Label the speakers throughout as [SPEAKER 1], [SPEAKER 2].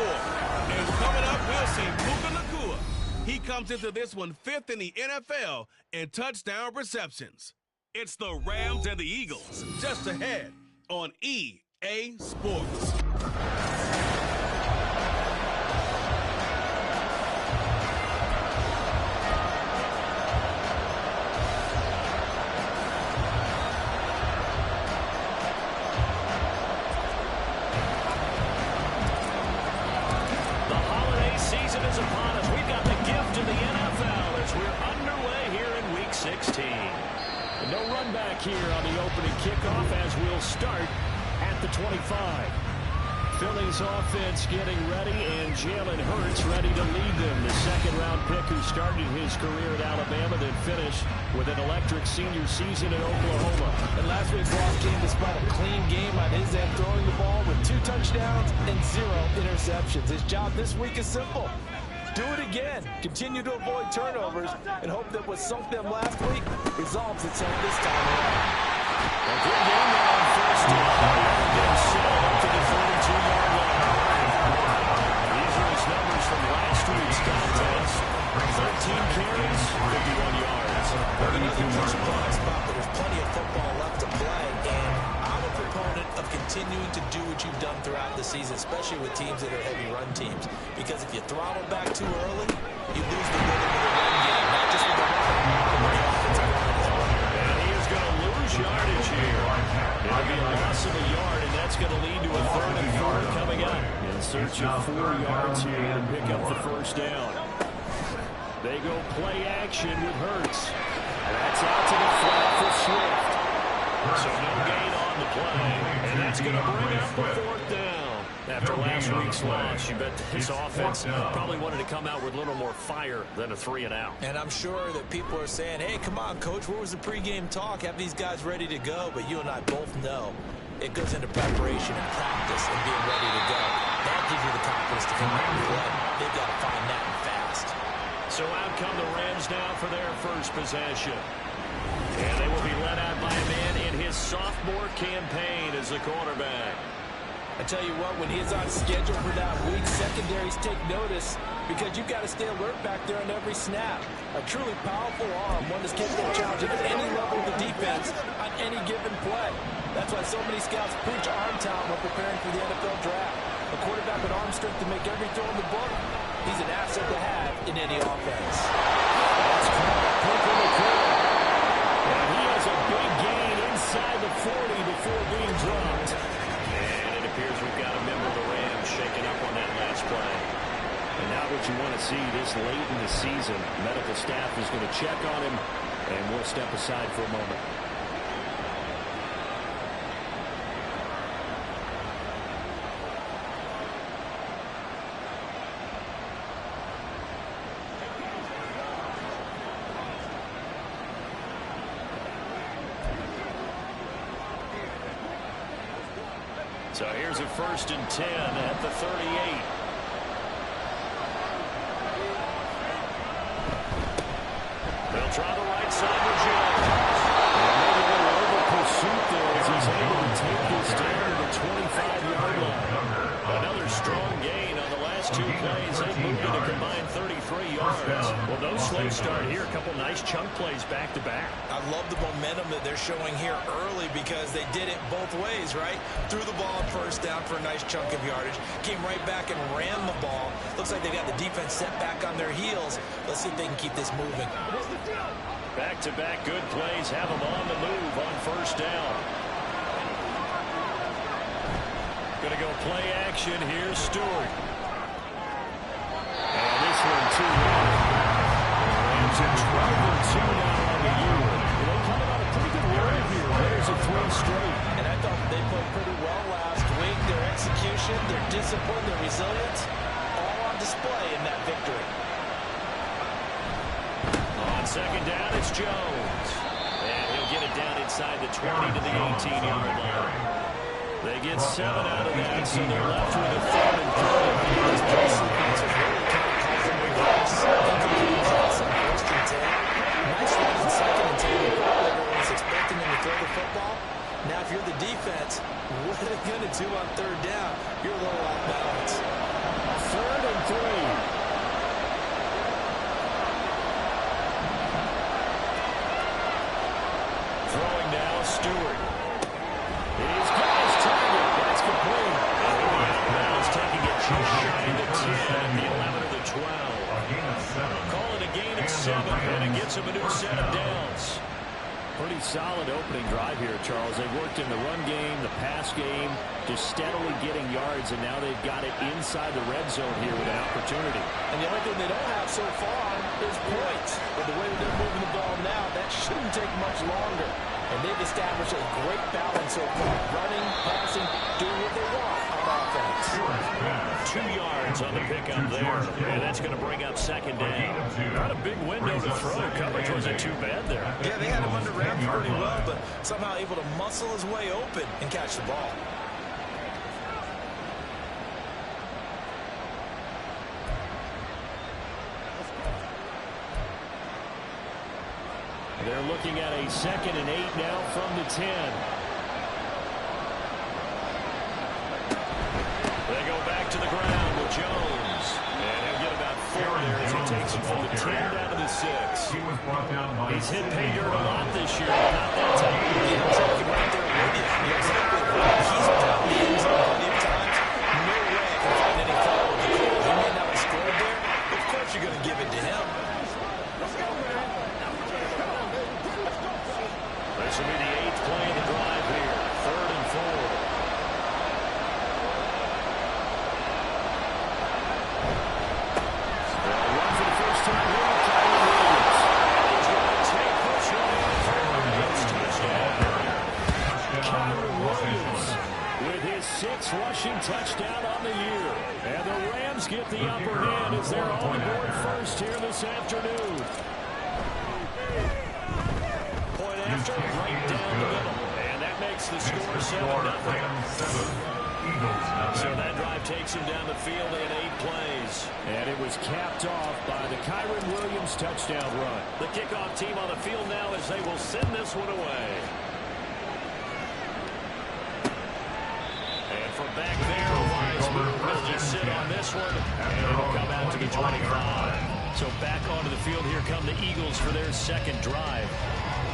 [SPEAKER 1] And coming up, we'll see Puka Nacua. He comes into this one 5th in the NFL in touchdown receptions. It's the Rams and the Eagles just ahead on EA Sports.
[SPEAKER 2] Season is upon us. We've got the gift of the NFL as we're underway here in Week 16. And no run back here on the opening kickoff as we'll start at the 25. Philly's offense getting ready, and Jalen Hurts ready to lead them. The second-round pick who started his career at Alabama, then finished with an electric senior season in Oklahoma.
[SPEAKER 3] And last week's loss came despite a clean game on his end, throwing the ball with 2 touchdowns and 0 interceptions. His job this week is simple. Do it again. Continue to avoid turnovers and hope that what sunk them last week resolves itself this time around.
[SPEAKER 2] A good game now on first down. They're set up to the 42-yard line. These are his numbers from last week's contest. 13 carries, 51 yards.
[SPEAKER 3] Another push ball spot, but there's plenty of football left to play, and I'm a proponent of continuing to do what you've done throughout the season, especially with teams that are heavy run teams, because if you throttle back too early, you lose the rhythm of the run game, not just with the run, but with the offensive line as well.
[SPEAKER 2] And he is going to lose yardage here. It'll be a loss of a yard, and that's going to lead to a 3rd and 4 coming up. In search of 4 yards here to pick up the first down. They go play action with Hurts. That's out to the flat for Swift. So no gain on the play, and that's going to bring up the 4th down. After last week's loss, you bet this offense probably wanted to come out with a little more fire than a 3-and-out.
[SPEAKER 3] And I'm sure that people are saying, hey, come on, Coach, where was the pregame talk? Have these guys ready to go? But you and I both know it goes into preparation and practice and being ready to go. That gives you the confidence to come out and play. They've got to find that and fast.
[SPEAKER 2] So out come the Rams now for their first possession. And they will be led out by a man in his sophomore campaign as the quarterback.
[SPEAKER 3] I tell you what, when he's on schedule for that week, secondaries take notice because you've got to stay alert back there on every snap. A truly powerful arm, one that's capable of challenging any level of the defense on any given play. That's why so many scouts preach arm talent when preparing for the NFL draft. A quarterback with arm strength to make every throw in the book, he's an asset to have in any offense.
[SPEAKER 2] That's Puka Nacua. And he has a big gain inside the 40 before being dropped. And it appears we've got a member of the Rams shaking up on that last play. And now what you want to see this late in the season, medical staff is going to check on him, and we'll step aside for a moment. So here's a 1st and 10 at the 38. They'll try the right side with Jones. And maybe a little over pursuit there as he's able to take this down to the 25-yard line. Another strong gain on the last 2 plays. They've moved it a combined 33 yards. Well, no slow start here. A couple nice chunk plays back-to-back.
[SPEAKER 3] I love the momentum that they're showing here early because they did it both ways, right? Threw the ball on 1st down for a nice chunk of yardage. Came right back and ran the ball. Looks like they got the defense set back on their heels. Let's see if they can keep this moving.
[SPEAKER 2] Back-to-back good plays have them on the move on 1st down. Going to go play action. Here's Stewart. And this one too long. Rams at 12-2 now on the year. They coming on a pretty good run here. There's a 3 straight.
[SPEAKER 3] And I thought they played pretty well last week. Their execution, their discipline, their resilience, all on display in that victory.
[SPEAKER 2] On 2nd down, it's Jones. And he'll get it down inside the 20 to the 18-yard line. They get 7 out of that, so they're left with a 3rd and 3. This play sequence is really kind of causing reverse. Some 1st and 10. Nice run in 2nd and 10. Everyone was expecting them to throw the football. Now, if you're the defense, what are they going to do on 3rd down? You're a little off balance. 10, the 11 or the 12. Call it a gain of 7, and it gets them a new set of downs. Pretty solid opening drive here, Charles. They worked in the run game, the pass game, just steadily getting yards, and now they've got it inside the red zone here with an opportunity.
[SPEAKER 3] And the only thing they don't have so far is points. But the way that they're moving the ball now, that shouldn't take much longer. And they've established a great balance so far. Running, passing, doing what they want on offense.
[SPEAKER 2] 2 yards on the pickup there. And that's going to bring up second down. Not a big window to throw. Coverage wasn't too bad there.
[SPEAKER 3] Yeah, they had him under wraps pretty well, but somehow able to muscle his way open and catch the ball.
[SPEAKER 2] They're looking at a 2nd and 8 now from the 10. They go back to the ground with Jones. And he'll get about 4 there as he takes him from the 10 down to the 6. He's hit pay dirt a lot this year, but not that time.
[SPEAKER 3] He'll take him right there with you. Exactly right. He's down the end zone plenty of times. No way I can find any foul with the call. He may not have scored there, but of course you're going to give it to him.
[SPEAKER 2] This will be the 8th play of the drive here. 3rd and 4. They'll run for the first time here with Kyron Williams. He's going to take this one off. Touchdown. Kyron Williams with his 6th rushing touchdown on the year. And the Rams get the upper hand as they're on the board first here this afternoon. After right down the middle. And that makes the score 7-0. So that drive takes him down the field in 8 plays. And it was capped off by the Kyron Williams touchdown run. The kickoff team on the field now as they will send this one away. And from back there, Wiseman will just sit on this one. And it'll come out to the 25. So back onto the field, here come the Eagles for their 2nd drive.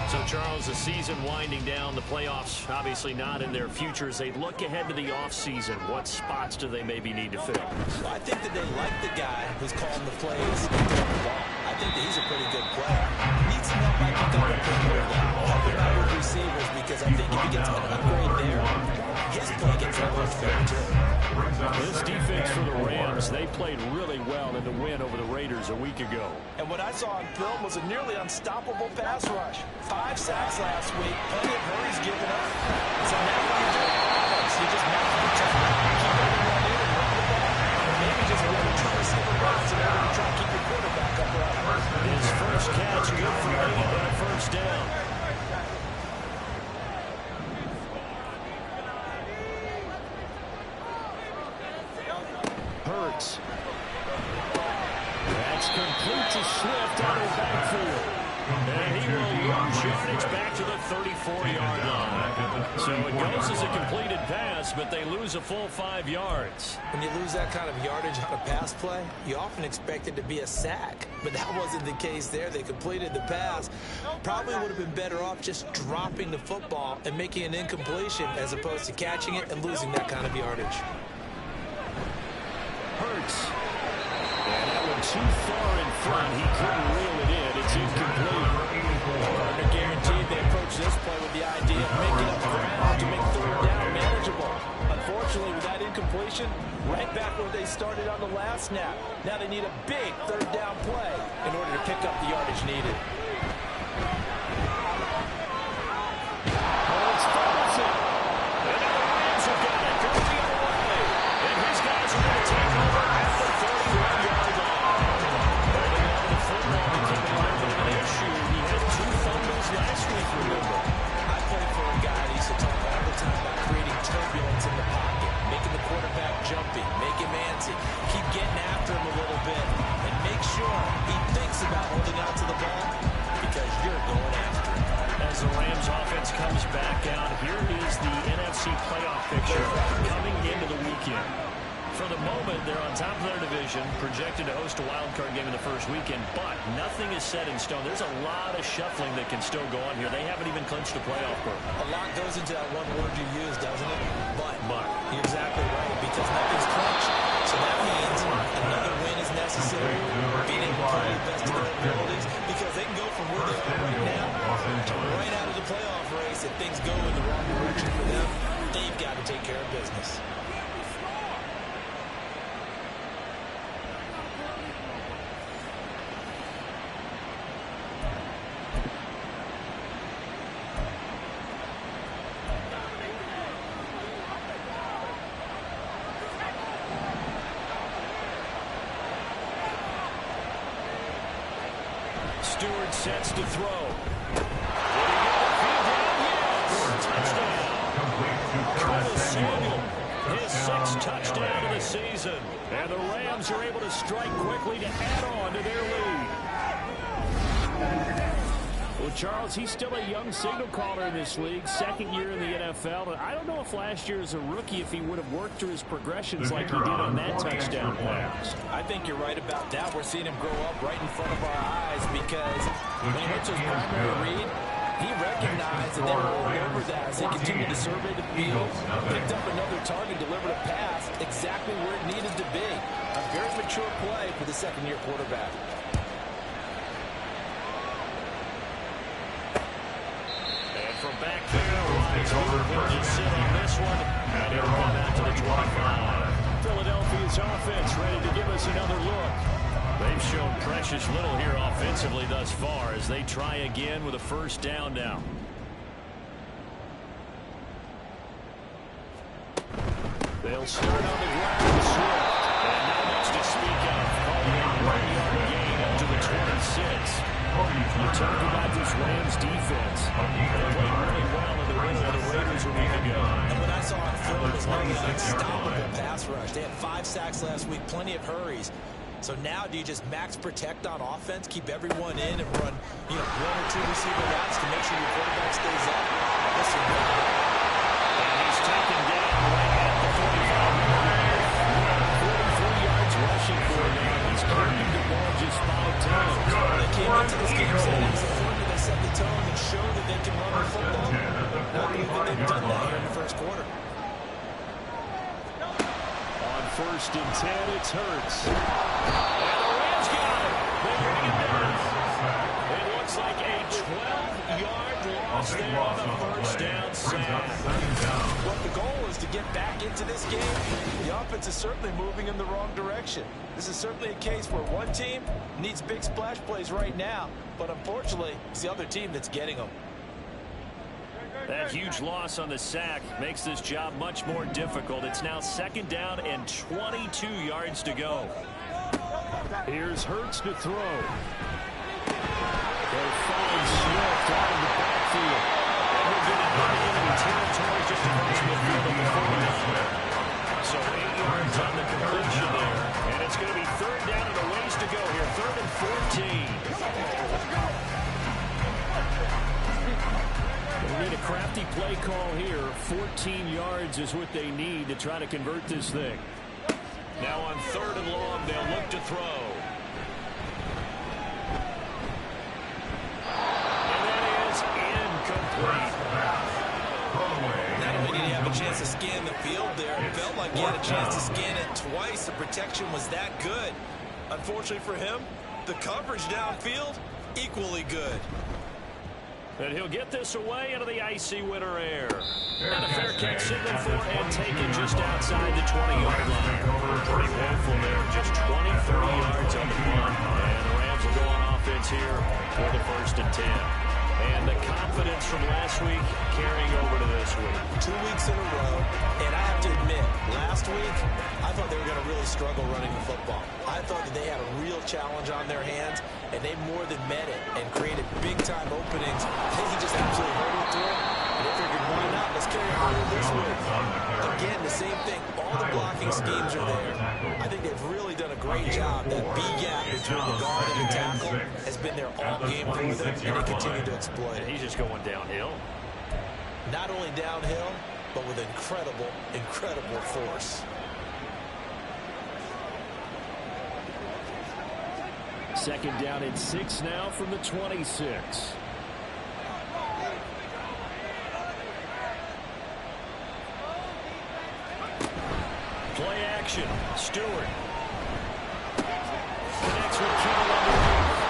[SPEAKER 2] So, Charles, the season winding down, the playoffs obviously not in their future. As they look ahead to the offseason, what spots do they maybe need to fill?
[SPEAKER 3] Well, I think that they like the guy who's calling the plays and throwing the ball. I think that he's a pretty good player. Needs some help, I think, on the field. Help him out with receivers, because I think if he gets an upgrade there, his play gets a little better, too.
[SPEAKER 2] This defense for the Rams, they played really well in the win over the Raiders a week ago.
[SPEAKER 3] And what I saw on film was a nearly unstoppable pass rush. 5 sacks last week, plenty of hurries given up. So now what you do on offense, you just match the check, keep everyone in and run the ball. Maybe just really try to see the routes in order to try to keep your quarterback upright.
[SPEAKER 2] His first catch, good for him on a first down. Hurts. That's complete to Swift out of the backfield. And he will lose yardage back to the 34-yard line. So it goes as a completed pass, but they lose a full 5 yards.
[SPEAKER 3] When you lose that kind of yardage on a pass play, you often expect it to be a sack. But that wasn't the case there. They completed the pass. Probably would have been better off just dropping the football and making an incompletion as opposed to catching it and losing that kind of yardage.
[SPEAKER 2] Hurts. And that one too far in front. He couldn't reel it in. It's incomplete.
[SPEAKER 3] Gardner guaranteed they approach this play with the idea of making up ground to make 3rd down manageable. Unfortunately, with that incompletion, right back where they started on the last snap. Now they need a big 3rd down play in order to pick up the yardage needed.
[SPEAKER 2] Hurts fumbles it. And now the Rams have got it. Going the other way. And his guys are going to take over at the 31-yard line. Holding on to the football becoming a little bit of an issue. He had 2 fumbles last week, remember.
[SPEAKER 3] I played for a guy that used to talk all the time about creating turbulence in the pocket, making the quarterback jumpy, make him antsy, keep getting after him a little bit, and make sure he thinks about holding on to the ball because you're going after him.
[SPEAKER 2] As the Rams offense comes back out, here is the NFC playoff picture coming into the weekend. For the moment, they're on top of their division, projected to host a wild-card game in the first weekend, but nothing is set in stone. There's a lot of shuffling that can still go on here. They haven't even clinched a playoff berth.
[SPEAKER 3] A lot goes into that one word you use, doesn't it? But. You're exactly right, because nothing's clinched. So that means an best of their abilities because they can go from where they are right now to right out of the playoff race. If things go in the wrong direction for them, they've got to take care of business.
[SPEAKER 2] Stewart sets to throw. Did he get the feed down? Yes! Touchdown. Curtis Samuel, his sixth touchdown of the season. And the Rams are able to strike quickly to add on to their lead. Well, Charles, he's still a young signal caller in this league, second year in the NFL. But I don't know if last year as a rookie, if he would have worked through his progressions like he did on that touchdown pass.
[SPEAKER 3] I think you're right about that. We're seeing him grow up right in front of our eyes because when he hits his primary read, he recognized and then rolled over that as he continued to survey the field, picked up another target, delivered a pass exactly where it needed to be. A very mature play for the second-year quarterback.
[SPEAKER 2] From back there, will just sit on this one, and he'll come out to the 25. Philadelphia's offense ready to give us another look. They've shown precious little here offensively thus far as they try again with a first down now. They'll start on the ground. Swift. And not much to speak of. Calling a 1-yard gain up to the 26. You talk about this Rams defense. They played really well in the win over the Raiders a week ago.
[SPEAKER 3] And what I saw on film was an unstoppable pass rush. They had 5 sacks last week, plenty of hurries. So now do you just max protect on offense, keep everyone in, and run 1 or 2 receiver routes to make sure your quarterback stays up? Listen,
[SPEAKER 2] and he's taken down right at the 45. 43 yards rushing for him. He's carrying the ball just 5 times.
[SPEAKER 3] They came into this game saying it's important that they set the tone and show that they can run the football. I believe that they've done that here in the first quarter.
[SPEAKER 2] On 1st and 10, it's Hurts. And the Rams got it. They bring it down. It looks like a 12-yard loss there on the first down sack.
[SPEAKER 3] Well, the goal is to get back into this game. The offense is certainly moving in the wrong direction. This is certainly a case where one team needs big splash plays right now, but unfortunately, it's the other team that's getting them.
[SPEAKER 2] That huge loss on the sack makes this job much more difficult. It's now 2nd down and 22 yards to go. Here's Hurts to throw. They'll find Swift out of the backfield. And we're getting into enemy territory just across midfield at the 49. So 8 yards on the completion there. And it's going to be 3rd down and a ways to go here. 3rd and 14. They need a crafty play call here. 14 yards is what they need to try to convert this thing. Now on 3rd and long, they'll look to throw. And that is incomplete.
[SPEAKER 3] Not only did he have a chance to scan the field there, it felt like he had a chance to scan it twice. The protection was that good. Unfortunately for him, the coverage downfield, equally good.
[SPEAKER 2] And he'll get this away into the icy winter air. And a fair catch signal for and taken just outside the 20-yard line. Pretty woeful there. Just 20, 30 yards on the punt. And the Rams will go on offense here for the 1st and 10. And the confidence from last week carrying over to this week.
[SPEAKER 3] 2 weeks in a row. And I have to admit, last week, I thought they were going to really struggle running the football. I thought that they had a real challenge on their hands, and they more than met it and created big-time openings. I think he just absolutely hurtled through it, and they figured, why not? Let's carry it over this week. Again, the same thing. All the blocking schemes are there. I think they've really done a great job. That B-gap between the guard and the tackle has been there all game for them, and they continue to exploit it.
[SPEAKER 2] And he's just going downhill.
[SPEAKER 3] Not only downhill, but with incredible, incredible force.
[SPEAKER 2] Second down and 6 now from the 26. Play action. Stewart connects with Kittle underneath.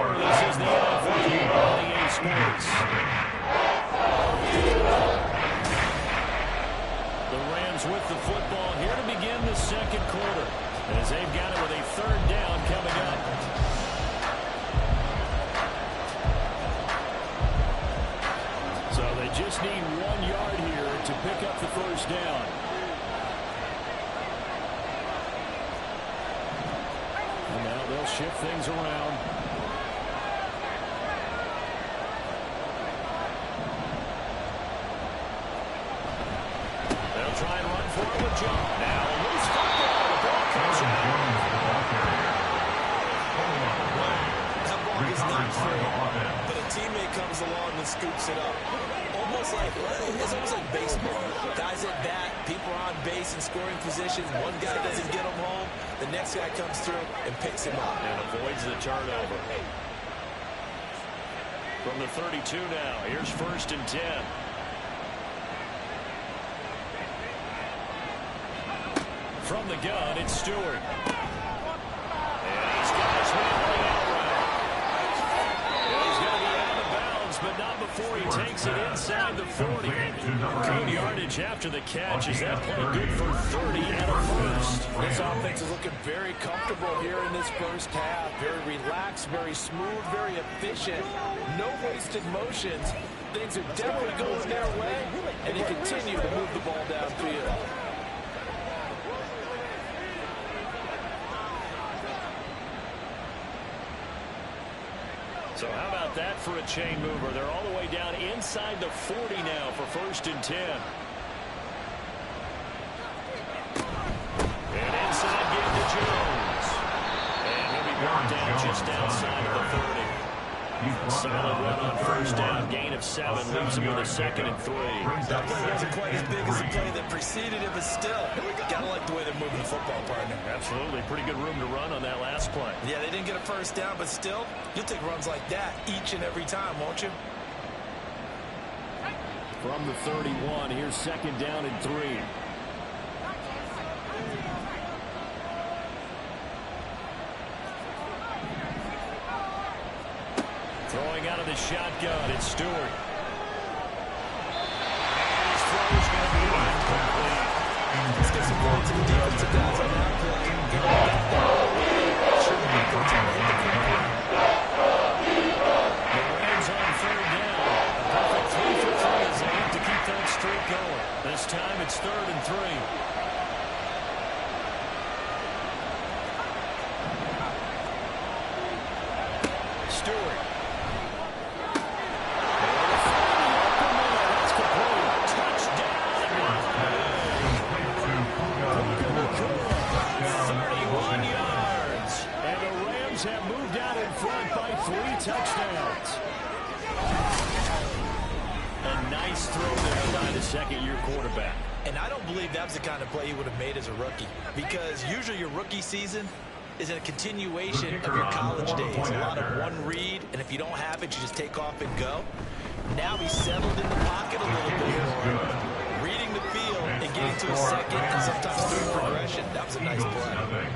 [SPEAKER 2] score. This is the NFL on EA Sports. The Rams with the football here to begin the second quarter, as they've got it with a third down coming up. So they just need 1 yard here to pick up the first down. And now they'll shift things around. They'll try and run for it with John. Now a loose football. The ball comes out.
[SPEAKER 3] That ball is not fair, but a teammate comes along and scoops it up. It's almost like baseball. Guys at bat, people are on base in scoring positions. One guy doesn't get him home. The next guy comes through and picks him up.
[SPEAKER 2] And avoids the turnover. From the 32 now, here's 1st and 10. From the gun, it's Stewart. And he's got his man running out right. He's going to be out of bounds, but not before he takes it inside the 40. Good yardage after the catch. Is that play good for 30 and a first?
[SPEAKER 3] This offense is looking very comfortable here in this first half. Very relaxed, very smooth, very efficient. No wasted motions. Things are definitely going their way, and they continue to move the ball downfield.
[SPEAKER 2] So how about that for a chain mover? They're all the way down inside the 40 now for 1st and 10. And inside give to Jones. And he'll be brought down just outside of the 30. Solid run on 1st down. Gain of 7 leaves him with a 2nd and 3.
[SPEAKER 3] That play wasn't quite as big as the play that preceded it, but still, gotta like the way they're moving the football, partner.
[SPEAKER 2] Absolutely. Pretty good room to run on that last play.
[SPEAKER 3] Yeah, they didn't get a first down, but still, you'll take runs like that each and every time, won't you?
[SPEAKER 2] From the 31, here's 2nd down and 3. Throwing out of the shotgun, it's Stewart. And his throw is going to be incomplete.
[SPEAKER 3] Let's get some points to the defensive guys on that play.
[SPEAKER 2] The Rams on 3rd down. A perfect 3 for 3 as they have to keep that streak going. This time it's 3rd and 3. Stewart. That's complete. Touchdown. 31 yards. And the Rams have moved out in front by 3 touchdowns. A nice throw there by the second-year quarterback.
[SPEAKER 3] And I don't believe that was the kind of play he would have made as a rookie, because usually your rookie season is a continuation of your college days. A lot of one read, and if you don't have it, you just take off and go. Now he's settled in the pocket a little bit more, reading the field and getting to a second and sometimes third progression. That was a nice play.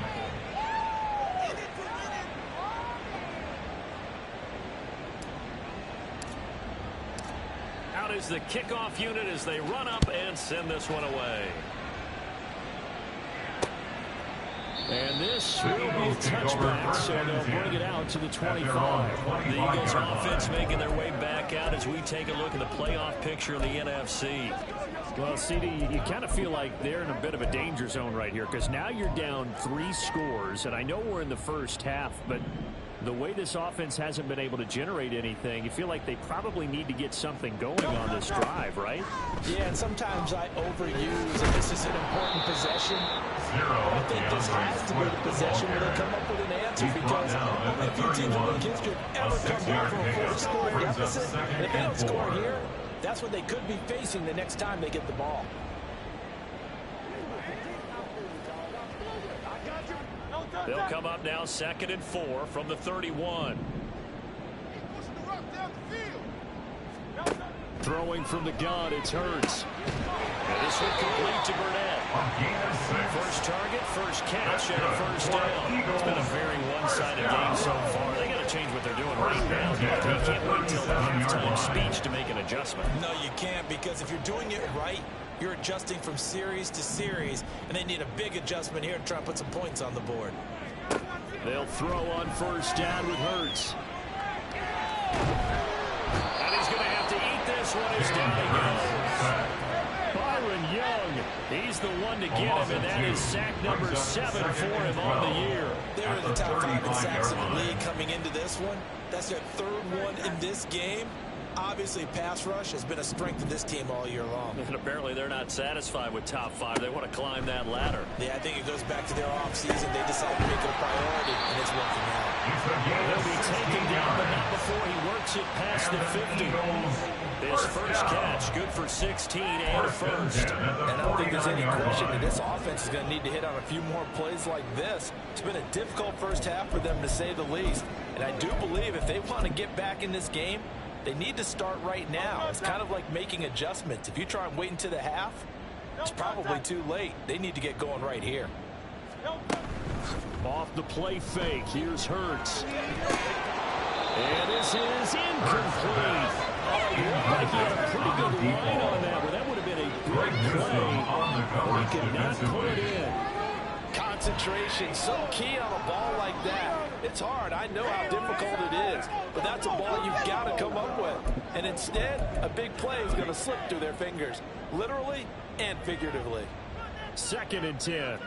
[SPEAKER 2] Out is the kickoff unit as they run up and send this one away. And this will be a touchback, so they'll bring it out to the 25. The Eagles offense making their way back out as we take a look at the playoff picture in the NFC.
[SPEAKER 4] Well, CD, you kind of feel like they're in a bit of a danger zone right here, because now you're down 3 scores, and I know we're in the first half, but the way this offense hasn't been able to generate anything, you feel like they probably need to get something going on this drive, right?
[SPEAKER 3] Yeah, and sometimes I overuse, and this is an important possession. I think this has to be the possession where they come up with an answer, because only a few teams in world history have ever come back from a 4-score deficit. And if they don't score here, that's what they could be facing the next time they get the ball.
[SPEAKER 2] They'll come up now 2nd and 4 from the 31. Throwing from the gun, it's Hurts. And this will complete to Burnett. First target, first catch, and a first down. It's been a very one-sided game so far. They got a
[SPEAKER 4] to change what they're doing right now. You can't wait until the halftime speech to make an adjustment.
[SPEAKER 3] No, you can't, because if you're doing it right, you're adjusting from series to series, and they need a big adjustment here to try and put some points on the board.
[SPEAKER 4] They'll throw on first down with Hurts. And he's going to have to eat this one as down he goes. Byron Young, he's the one to get him, and that is sack number 7 for him on the year.
[SPEAKER 3] They were in the top 5 in sacks in the league coming into this one. That's their 3rd one in this game. Obviously, pass rush has been a strength of this team all year long.
[SPEAKER 4] And apparently they're not satisfied with top 5. They want to climb that ladder.
[SPEAKER 3] Yeah, I think it goes back to their offseason. They decided to make it a priority, and it's working out.
[SPEAKER 4] He'll be taken down, but not before he works it past the 50. His first catch, good for 16 and a first.
[SPEAKER 3] And I don't think there's any question that this offense is going to need to hit on a few more plays like this. It's been a difficult first half for them, to say the least. And I do believe if they want to get back in this game, they need to start right now. It's kind of like making adjustments. If you try and wait until the half, it's probably too late. They need to get going right here.
[SPEAKER 4] Off the play fake, here's Hurts. And this is incomplete. Oh, he looked like he had a pretty good line on that one. That would have been a great play, but he could not pull it in.
[SPEAKER 3] Concentration, so key on a ball like that. It's hard. I know how difficult it is, but that's a ball you've got to come up with. And instead, a big play is going to slip through their fingers, literally and figuratively.
[SPEAKER 4] 2nd and 10.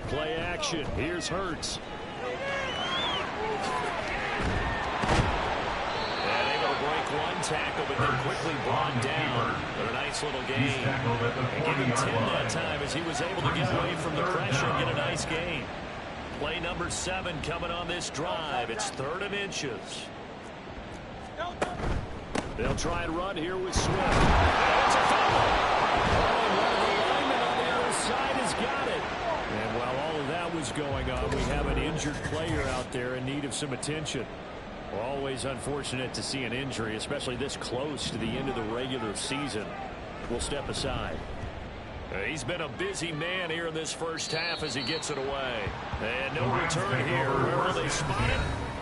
[SPEAKER 4] Play action. Here's Hurts. And able to break one tackle, but then quickly brought down. But a nice little gain. And give him 10 that time as he was able to get away from the pressure and get a nice gain. Play number 7 coming on this drive. It's 3rd and inches. They'll try and run here with Swift. And it's a fumble. Oh, one of the linemen on the other side has got it. And while all of that was going on, we have an injured player out there in need of some attention. Always unfortunate to see an injury, especially this close to the end of the regular season. We'll step aside. He's been a busy man here in this first half as he gets it away. And no return here. Where will they spot it?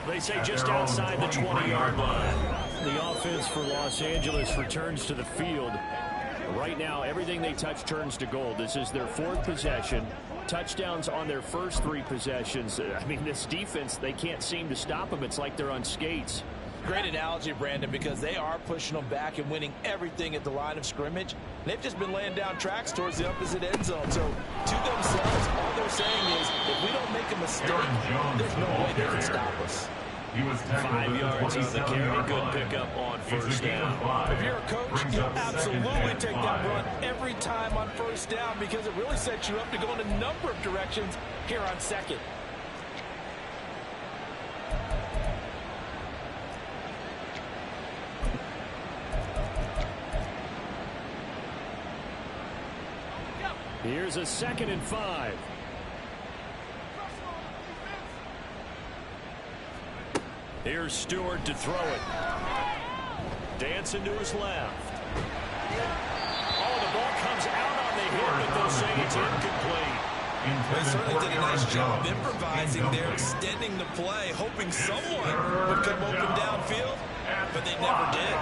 [SPEAKER 4] They say just outside the 20-yard line. The offense for Los Angeles returns to the field. Right now, everything they touch turns to gold. This is their 4th possession. Touchdowns on their first 3 possessions. I mean, this defense, they can't seem to stop them. It's like they're on skates.
[SPEAKER 3] Great analogy, Brandon, because they are pushing them back and winning everything at the line of scrimmage. They've just been laying down tracks towards the opposite end zone. So, to themselves, all they're saying is, if we don't make a mistake, there's no way they can stop us.
[SPEAKER 4] 5 yards on the carry. Good pickup on first down.
[SPEAKER 3] If you're a coach, you'll absolutely take that run every time on first down because it really sets you up to go in a number of directions here on 2nd.
[SPEAKER 4] Here's a 2nd and 5. Here's Stewart to throw it. Dancing to his left. Oh, the ball comes out on the hit, but they'll say it's incomplete.
[SPEAKER 3] They certainly did a nice job improvising there, extending the play, hoping someone would come open downfield, but they never did.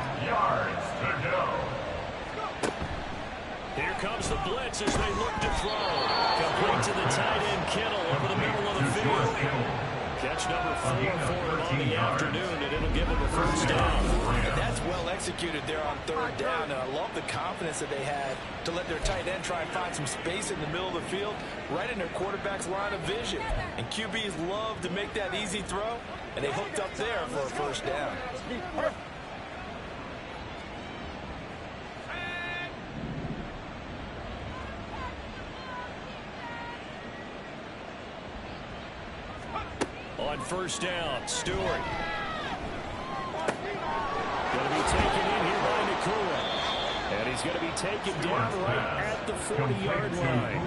[SPEAKER 4] Here comes the blitz as they look to throw. Complete to the tight end, Kittle, over the middle of the field. Catch number 4 for him on the afternoon, and it'll give him a first down.
[SPEAKER 3] And that's well executed there on 3rd down, and I love the confidence that they had to let their tight end try and find some space in the middle of the field, right in their quarterback's line of vision. And QBs love to make that easy throw, and they hooked up there for a first down.
[SPEAKER 4] On first down, Stewart. Going to be taken in here by Nakua. And he's He's going to be taken down right at the 40-yard line.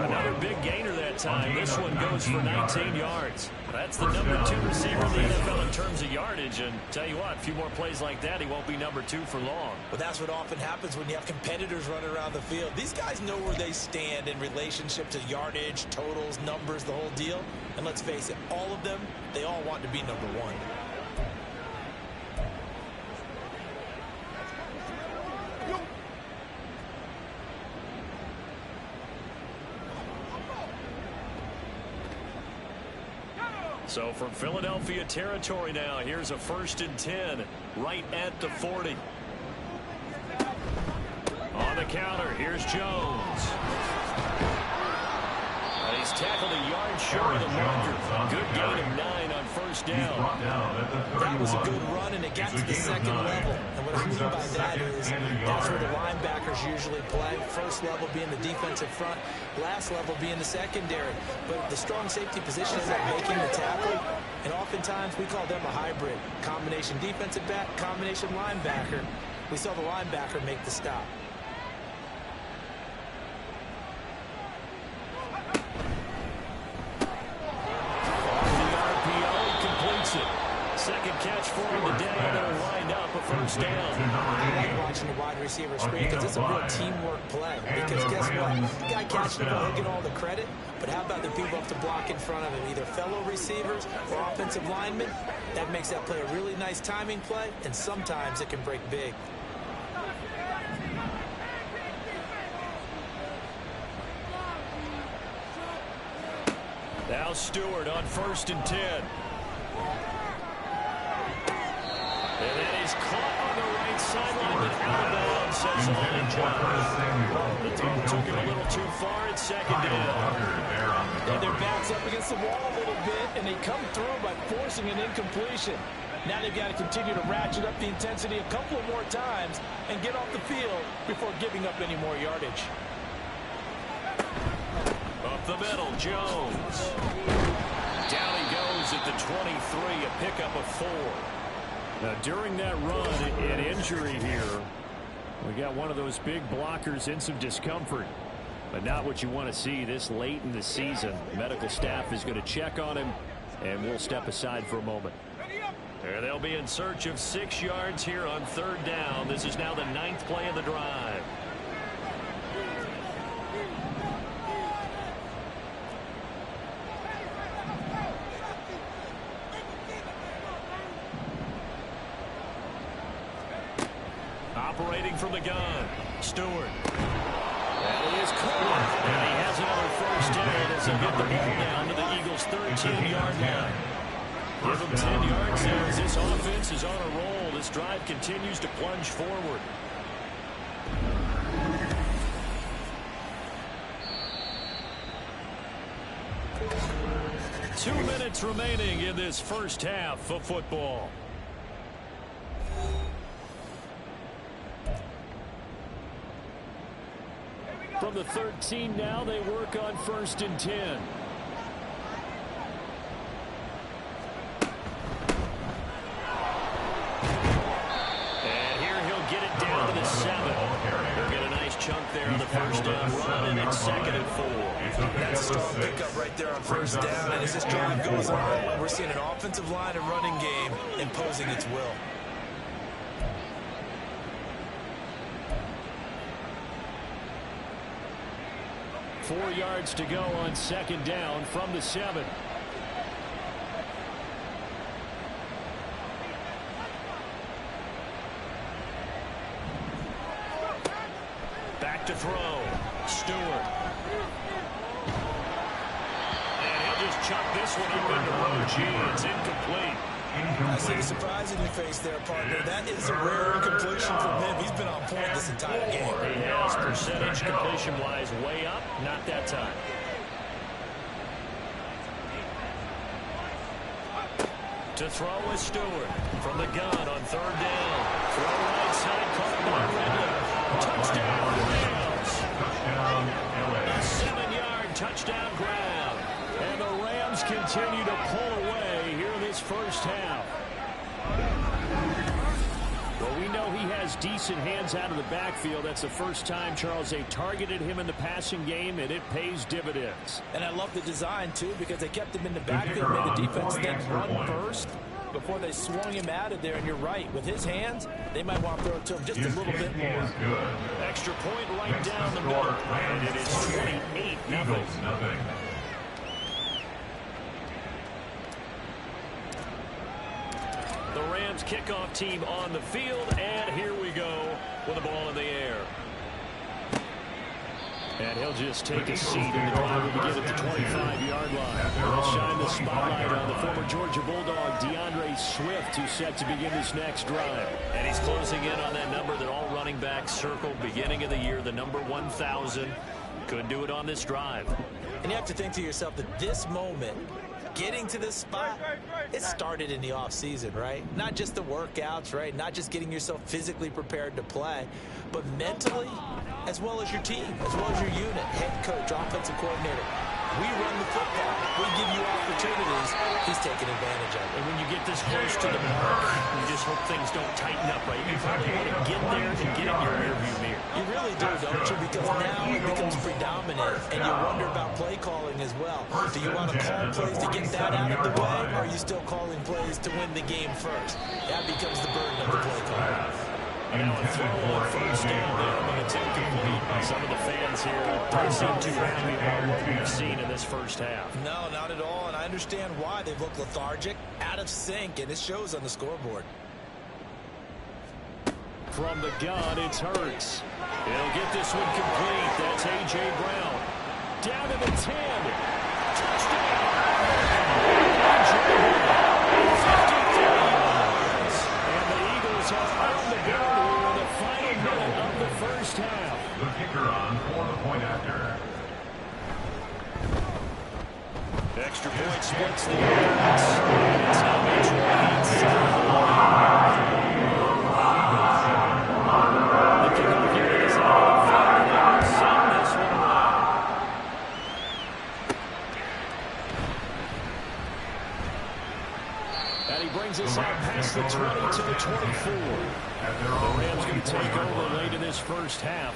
[SPEAKER 4] Another big gainer that time. This one goes for 19 yards. That's the number 2 receiver in the NFL in terms of yardage. And tell you what, a few more plays like that, he won't be number 2 for long.
[SPEAKER 3] Well, that's what often happens when you have competitors running around the field. These guys know where they stand in relationship to yardage, totals, numbers, the whole deal. And let's face it, all of them, they all want to be number 1.
[SPEAKER 4] So from Philadelphia territory now, here's a 1st and 10 right at the 40. On the counter, here's Jones. And he's tackled a yard short of the marker. Good gain of 9 on 1st down.
[SPEAKER 3] That was a good run, and it got to the 2nd level. And what I mean by that is that's where the linebackers usually play. 1st level being the defensive front, last level being the secondary. But the strong safety position is not making the tackle, and oftentimes we call them a hybrid. Combination defensive back, combination linebacker. We saw the linebacker make the stop.
[SPEAKER 4] Second catch for him today, and they're lined up a 1st down.
[SPEAKER 3] I like watching the wide receiver screen because it's a real teamwork play. Because guess what? The guy catching the ball, he'll get all the credit. But how about the people up to block in front of him, either fellow receivers or offensive linemen? That makes that play a really nice timing play, and sometimes it can break big.
[SPEAKER 4] Now Stewart on 1st and 10. And then he's caught on the right sideline and out of bounds, says Alden Jones. The throw took him a little too far at 2nd down.
[SPEAKER 3] And their back's up against the wall a little bit, and they come through by forcing an incompletion. Now they've got to continue to ratchet up the intensity a couple of more times and get off the field before giving up any more yardage.
[SPEAKER 4] Up the middle, Jones. Down he goes at the 23, a pickup of 4. Now, during that run, an injury here. We got one of those big blockers in some discomfort, but not what you want to see this late in the season. Medical staff is going to check on him, and we'll step aside for a moment. And they'll be in search of 6 yards here on 3rd down. This is now the 9th play of the drive. Operating from the gun, Stewart. And he is caught. And he has another 1st down as he'll get the ball down to the Eagles' 13-yard line. Give them 10 yards there as this offense is on a roll. This drive continues to plunge forward. Two minutes remaining in this 1st half of football. From the 13 now, they work on 1st and 10. And here he'll get it down to the 7. They'll get a nice chunk there on the 1st down run, and it's 2nd and 4.
[SPEAKER 3] That's a strong pickup right there on 1st down, and as this drive goes on, we're seeing an offensive line and running game imposing its will.
[SPEAKER 4] Four yards to go on 2nd down from the 7. Back to throw. Stewart. And he'll just chuck this one up into row G. It's incomplete.
[SPEAKER 3] I see the surprise in your face there, partner. That is a rare incompletion from him. He's been on point this entire game.
[SPEAKER 4] He has percentage completion-wise way up. Not that time. To throw is Stewart from the gun on 3rd down. Throw right side, caught by Ridley. Touchdown, Rams. A 7-yard touchdown grab. And the Rams continue to pull away here in this 1st half. Well, we know he has decent hands out of the backfield. That's the first time, Charles, they targeted him in the passing game, and it pays dividends.
[SPEAKER 3] And I love the design, too, because they kept him in the backfield, made the defense think run first before they swung him out of there. And you're right, with his hands, they might want to throw it to him just a little bit more.
[SPEAKER 4] Extra point right down the middle, and it is 28-0. The Rams kickoff team on the field, and here we go with the ball in the air. And he'll just take a seat, and the drive will begin at the 25-yard line. He'll shine the spotlight on the former Georgia Bulldog, DeAndre Swift, who's set to begin this next drive. And he's closing in on that number that all running backs circled beginning of the year, the number 1,000. Could do it on this drive.
[SPEAKER 3] And you have to think to yourself that this moment, getting to this spot, it started in the offseason, right? Not just the workouts, right? Not just getting yourself physically prepared to play, but mentally, as well as your team, as well as your unit, head coach, offensive coordinator. We run the football. We give you opportunities. He's taking advantage of it.
[SPEAKER 4] And when you get this close to the mark, you just hope things don't tighten up, right? You probably want to get there and get in your rearview mirror.
[SPEAKER 3] You really do, don't you? Because now it becomes predominant, and you wonder about play calling as well. Do you want to call plays to get that out of the way, or are you still calling plays to win the game first? That becomes the burden of the play call.
[SPEAKER 4] And now a throw on first down there, but it's incomplete. Some of the fans here don't seem too happy about what we've seen in this first half.
[SPEAKER 3] No, not at all, and I understand why. They've looked lethargic, out of sync, and it shows on the scoreboard.
[SPEAKER 4] From the gun, it's Hurts. He'll get this one complete. That's A.J. Brown. Down to the 10. Touchdown! A.J. Brown. 53 yards. And the Eagles are on the board here in the final minute of the first half.
[SPEAKER 5] The kicker on for the point after.
[SPEAKER 4] Extra point splits the yards. It's now Detroit 7-1. And he brings us out past the 20 to the 24. The Rams going to take over late in this first half.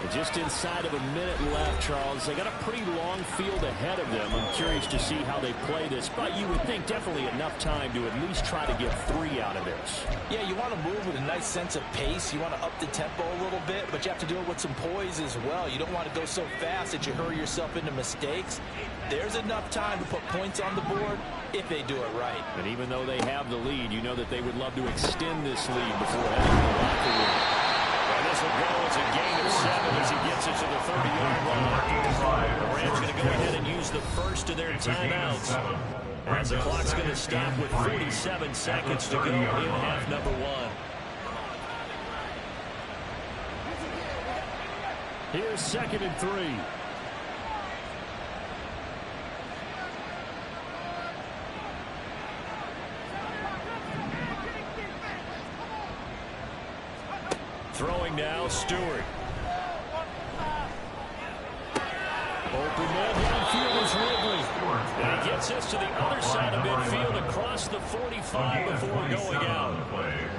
[SPEAKER 4] And just inside of a minute left, Charles. They got a pretty long field ahead of them. I'm curious to see how they play this. But you would think definitely enough time to at least try to get 3 out of this.
[SPEAKER 3] Yeah, you want to move with a nice sense of pace. You want to up the tempo a little bit, but you have to do it with some poise as well. You don't want to go so fast that you hurry yourself into mistakes. There's enough time to put points on the board if they do it right.
[SPEAKER 4] And even though they have the lead, you know that they would love to extend this lead before heading to the locker room. And this will go as a gain of 7 as he gets it to the 30-yard line. The Rams going to go ahead and use the first of their timeouts, as the clock's going to stop with 47 seconds to go in half number 1. Here's 2nd and 3. Throwing now, Stewart. Open man downfield is Ridley. And he gets us to the other side of midfield across the 45 before going out.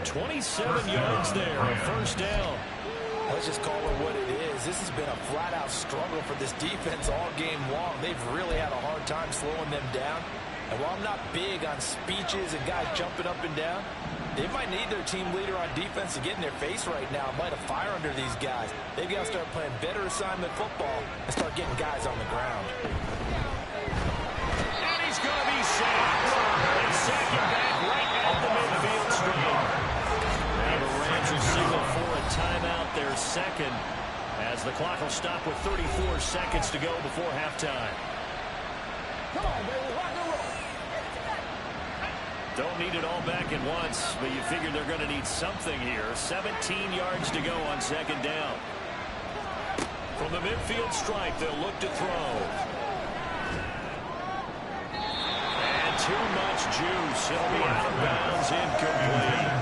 [SPEAKER 4] 27 yards there, a first down.
[SPEAKER 3] Let's just call it what it is. This has been a flat-out struggle for this defense all game long. They've really had a hard time slowing them down. And while I'm not big on speeches and guys jumping up and down, they might need their team leader on defense to get in their face right now, light a fire under these guys. They've got to start playing better assignment football and start getting guys on the ground.
[SPEAKER 4] And he's going to be sacked. And second back right at the midfield stripe. Now the Rams will signal for a timeout, their second, as the clock will stop with 34 seconds to go before halftime.
[SPEAKER 3] Come on, baby, rock and roll.
[SPEAKER 4] Don't need it all back at once, but you figure they're going to need something here. 17 yards to go on second down. From the midfield stripe, they'll look to throw. And too much juice. It'll be out of bounds, incomplete.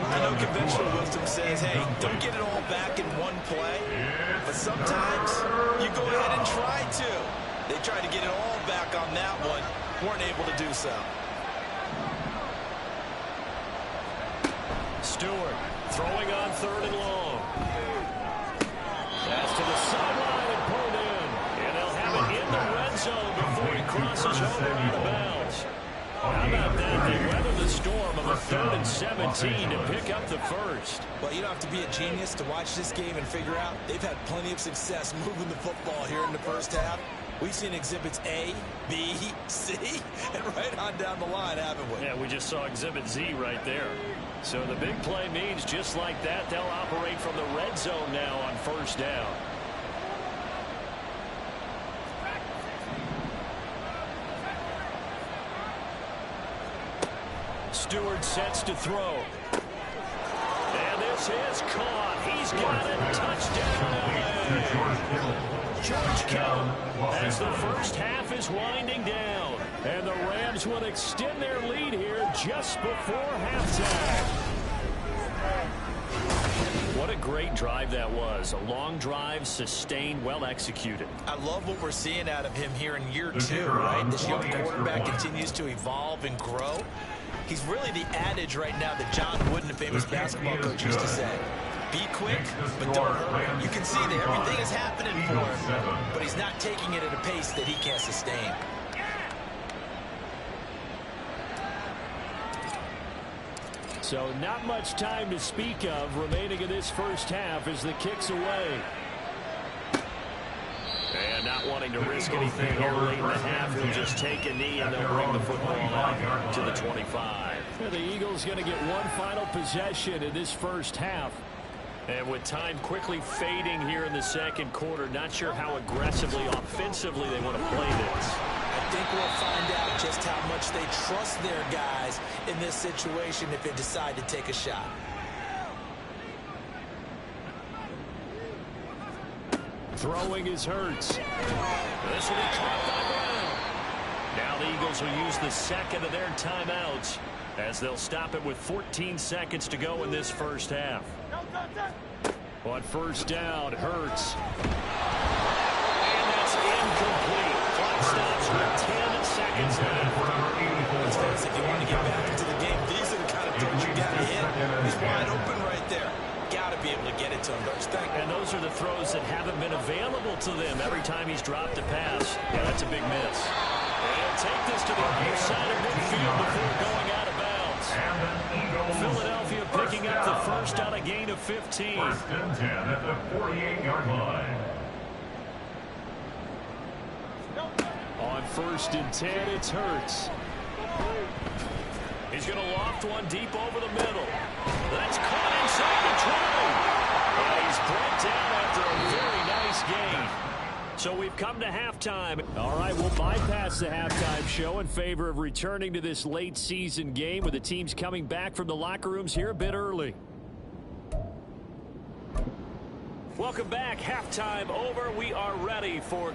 [SPEAKER 3] I know conventional wisdom says, hey, don't get it all back in one play. But sometimes you go ahead and try to. They tried to get it all back on that one. Weren't able to do so.
[SPEAKER 4] Stewart Throwing on 3rd and long. That's to the sideline and pulled in. And they'll have it in the red zone before he crosses over out of bounds. How about that? They weather the storm of a 3rd and 17 to pick up the first.
[SPEAKER 3] Well, you don't have to be a genius to watch this game and figure out they've had plenty of success moving the football here in the first half. We've seen exhibits A, B, C, and right on down the line, haven't we?
[SPEAKER 4] Yeah, we just saw exhibit Z right there. So the big play means just like that, they'll operate from the red zone now on 1st down. Stewart sets to throw. And this is caught. He's got it. Touchdown. George Kittle as the first half is winding down. And the Rams will extend their lead here just before halftime. What a great drive that was. A long drive, sustained, well executed.
[SPEAKER 3] I love what we're seeing out of him here in year 2, right? This young quarterback continues to evolve and grow. He's really the adage right now that John Wooden, a famous basketball coach, used to say. Be quick, but don't hurry. You can see that everything is happening for him, but he's not taking it at a pace that he can't sustain.
[SPEAKER 4] So not much time to speak of remaining in this first half as the kick's away. And not wanting to risk anything here late in the half, he'll just take a knee and they'll bring the football out to the 25. And the Eagles going to get one final possession in this first half. And with time quickly fading here in the second quarter, not sure how aggressively, offensively they want to play this.
[SPEAKER 3] I think we'll find out just how much they trust their guys in this situation if they decide to take a shot.
[SPEAKER 4] Throwing is Hurts. This will be caught by Brown. Now the Eagles will use the second of their timeouts as they'll stop it with 14 seconds to go in this first half. On 1st down, Hurts. And that's incomplete. Clock stops with 10 seconds left.
[SPEAKER 3] Let's face it, if you want to get back into the game, these are the kind of throws you got to hit. He's wide open right there. Got to be able to get it to him.
[SPEAKER 4] And those are the throws that haven't been available to them every time he's dropped a pass. Yeah, that's a big miss. And take this to the other side of midfield before going out of bounds. Philadelphia picking up the first on a gain of 15.
[SPEAKER 5] 1st and 10 at the 48-yard line.
[SPEAKER 4] On 1st and 10, it's Hurts. He's going to loft one deep over the middle. That's caught inside the 20. And he's brought down after a very nice gain. So we've come to halftime. All right, we'll bypass the halftime show in favor of returning to this late season game with the teams coming back from the locker rooms here a bit early. Welcome back. Halftime over. We are ready for...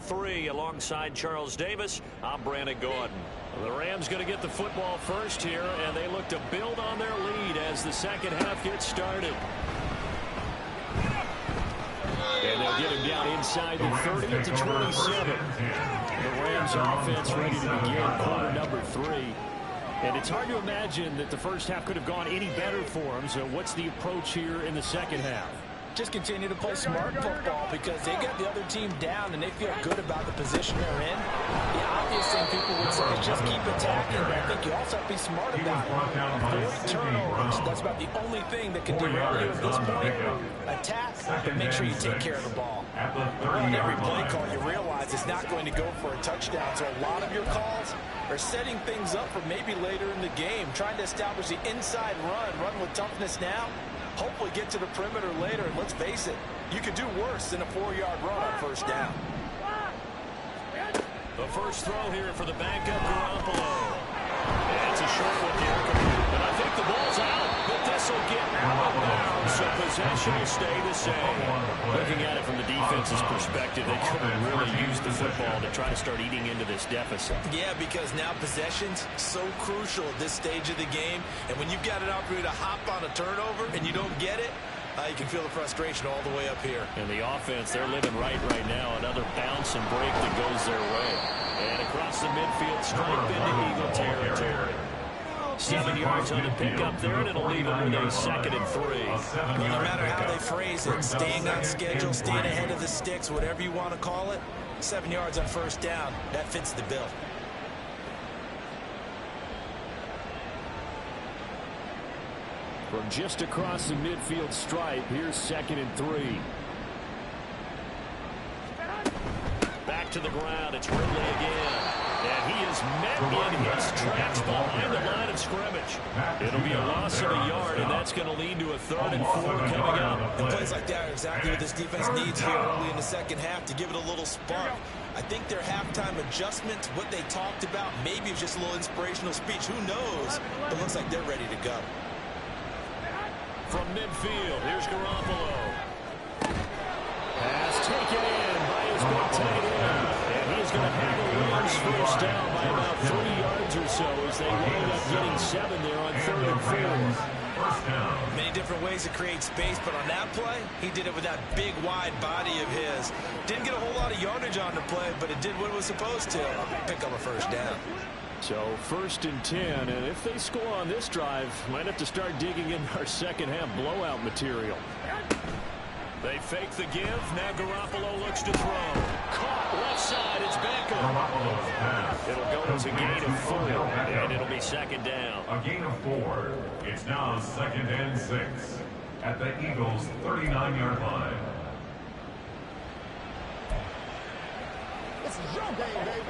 [SPEAKER 4] Three alongside Charles Davis. I'm Brandon Gordon. The Rams going to get the football first here, and they look to build on their lead as the second half gets started. And they'll get him down inside the 30 to 27. The Rams offense ready to begin quarter number 3. And it's hard to imagine that the first half could have gone any better for them. So what's the approach here in the second half?
[SPEAKER 3] Just continue to play smart football because they got the other team down and they feel good about the position they're in. The obvious thing people would say is just keep attacking, but I think you also have to be smart about it. Avoid turnovers. coverage. That's about the only thing that can derail you at this point. Attack, but make sure you take care of the ball.
[SPEAKER 6] On every play call, you realize it's not going to go for a touchdown. So a lot of your calls are setting things up for maybe later in the game, trying to establish the inside run with toughness now, hopefully get to the perimeter later. And let's face it, you could do worse than a 4-yard run on first down.
[SPEAKER 2] The first throw here for the backup Garoppolo. It's a short one here. And I think the ball's out, but this will get out of bounds, so possession will stay the same. Looking at it from the defense's perspective, they couldn't really use the football to try to start eating into this deficit.
[SPEAKER 3] Yeah, because now possession's so crucial at this stage of the game. And when you've got an opportunity to hop on a turnover and you don't get it, you can feel the frustration all the way up here.
[SPEAKER 2] And the offense, they're living right now. Another bounce and break that goes their way. And across the midfield, stripe into Eagle territory. 7 yards on the pickup there, and it'll leave them with a 2nd and 3.
[SPEAKER 3] Well, no matter how they phrase it, staying on schedule, staying ahead of the sticks, whatever you want to call it, 7 yards on first down, that fits the bill.
[SPEAKER 4] From just across the midfield stripe, here's 2nd and 3.
[SPEAKER 2] Back to the ground. It's Ridley again. And he is met in his tracks behind the line of scrimmage. It'll be a loss of a yard, and that's going to lead to a 3rd and 4 coming up.
[SPEAKER 3] And plays like that are exactly what this defense needs here early in the second half to give it a little spark. I think their halftime adjustments, what they talked about, maybe it's just a little inspirational speech. Who knows? But it looks like they're ready to go.
[SPEAKER 2] From midfield, here's Garoppolo.
[SPEAKER 4] Pass taken in by his big tight end. And he's going to have a Rams first down by about 3 yards or so as they wind up getting 7 there on 3rd and 4.
[SPEAKER 3] Many different ways to create space, but on that play, he did it with that big, wide body of his. Didn't get a whole lot of yardage on the play, but it did what it was supposed to. Pick up a first down.
[SPEAKER 4] So 1st and 10, and if they score on this drive, might have to start digging in our second half blowout material.
[SPEAKER 2] They fake the give. Now Garoppolo looks to throw. Caught left side. It's Beckham. It'll go to a gain of 4, and it'll be 2nd down.
[SPEAKER 5] A gain of 4. It's now 2nd and 6 at the Eagles' 39-yard line.
[SPEAKER 7] This is your game, baby.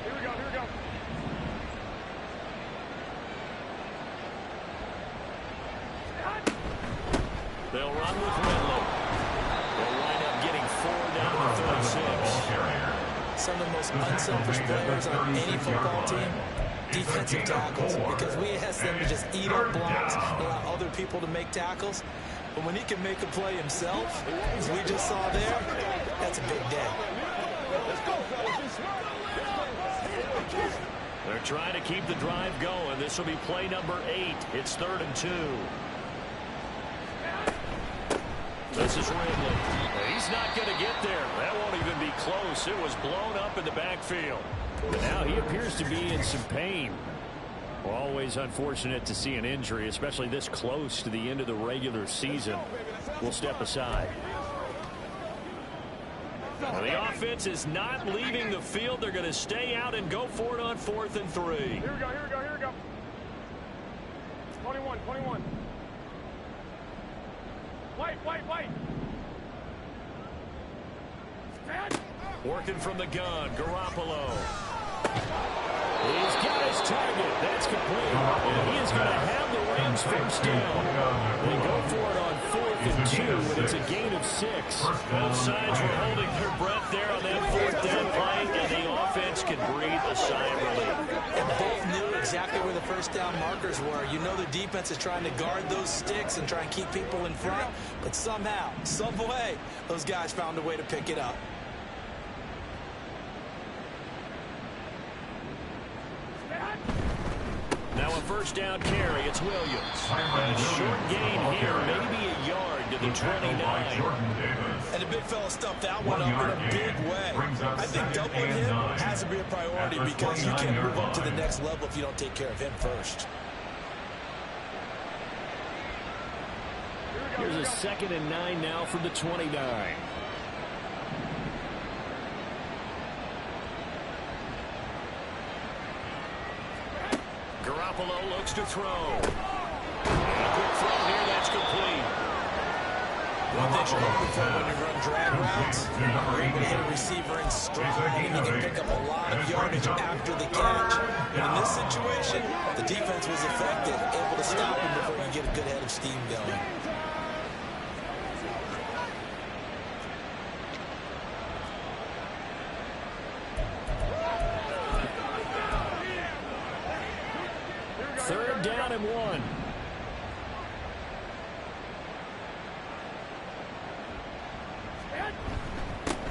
[SPEAKER 7] Here we go.
[SPEAKER 2] They'll run with Ridley. They'll wind up getting 4 down to 36.
[SPEAKER 3] Some of the most unselfish players on any football team, defensive tackles, because we ask them to just eat up blocks, allow other people to make tackles. But when he can make a play himself, as we just saw there, that's a big day.
[SPEAKER 2] They're trying to keep the drive going. This will be play number 8. It's 3rd and 2. This is Ridley. He's not going to get there. That won't even be close. It was blown up in the backfield.
[SPEAKER 4] But now he appears to be in some pain. Always unfortunate to see an injury, especially this close to the end of the regular season. We'll step aside.
[SPEAKER 2] Now the offense is not leaving the field. They're going to stay out and go for it on 4th and 3.
[SPEAKER 7] Here we go. 21. White.
[SPEAKER 2] Working from the gun, Garoppolo.
[SPEAKER 4] He's got his target. That's complete. And he is going to have the Rams first down. They go for it on 4th and 2, and it's a gain of 6.
[SPEAKER 2] Both sides were holding their breath there on that 4th down play, and the offense could breathe a sigh of relief.
[SPEAKER 3] And both knew exactly where the first down markers were. You know the defense is trying to guard those sticks and try and keep people in front, but somehow, some way, those guys found a way to pick it up.
[SPEAKER 2] Now a first down carry. It's Williams. And a short gain here, maybe a yard to the 29.
[SPEAKER 3] And the big fella stuffed that one up in a big way. I think doubling him has to be a priority because you can't move up to the next level if you don't take care of him first.
[SPEAKER 4] Here's a 2nd and 9 now from the 29.
[SPEAKER 2] Garoppolo looks to throw. And a quick throw here, that's complete.
[SPEAKER 6] One thing you're looking for when you run drag routes, you're able to hit a receiver in stride, and you can pick up a lot of yardage after the catch. And in this situation, the defense was effective, able to stop him before you get a good head of steam going.
[SPEAKER 2] Third down and 1.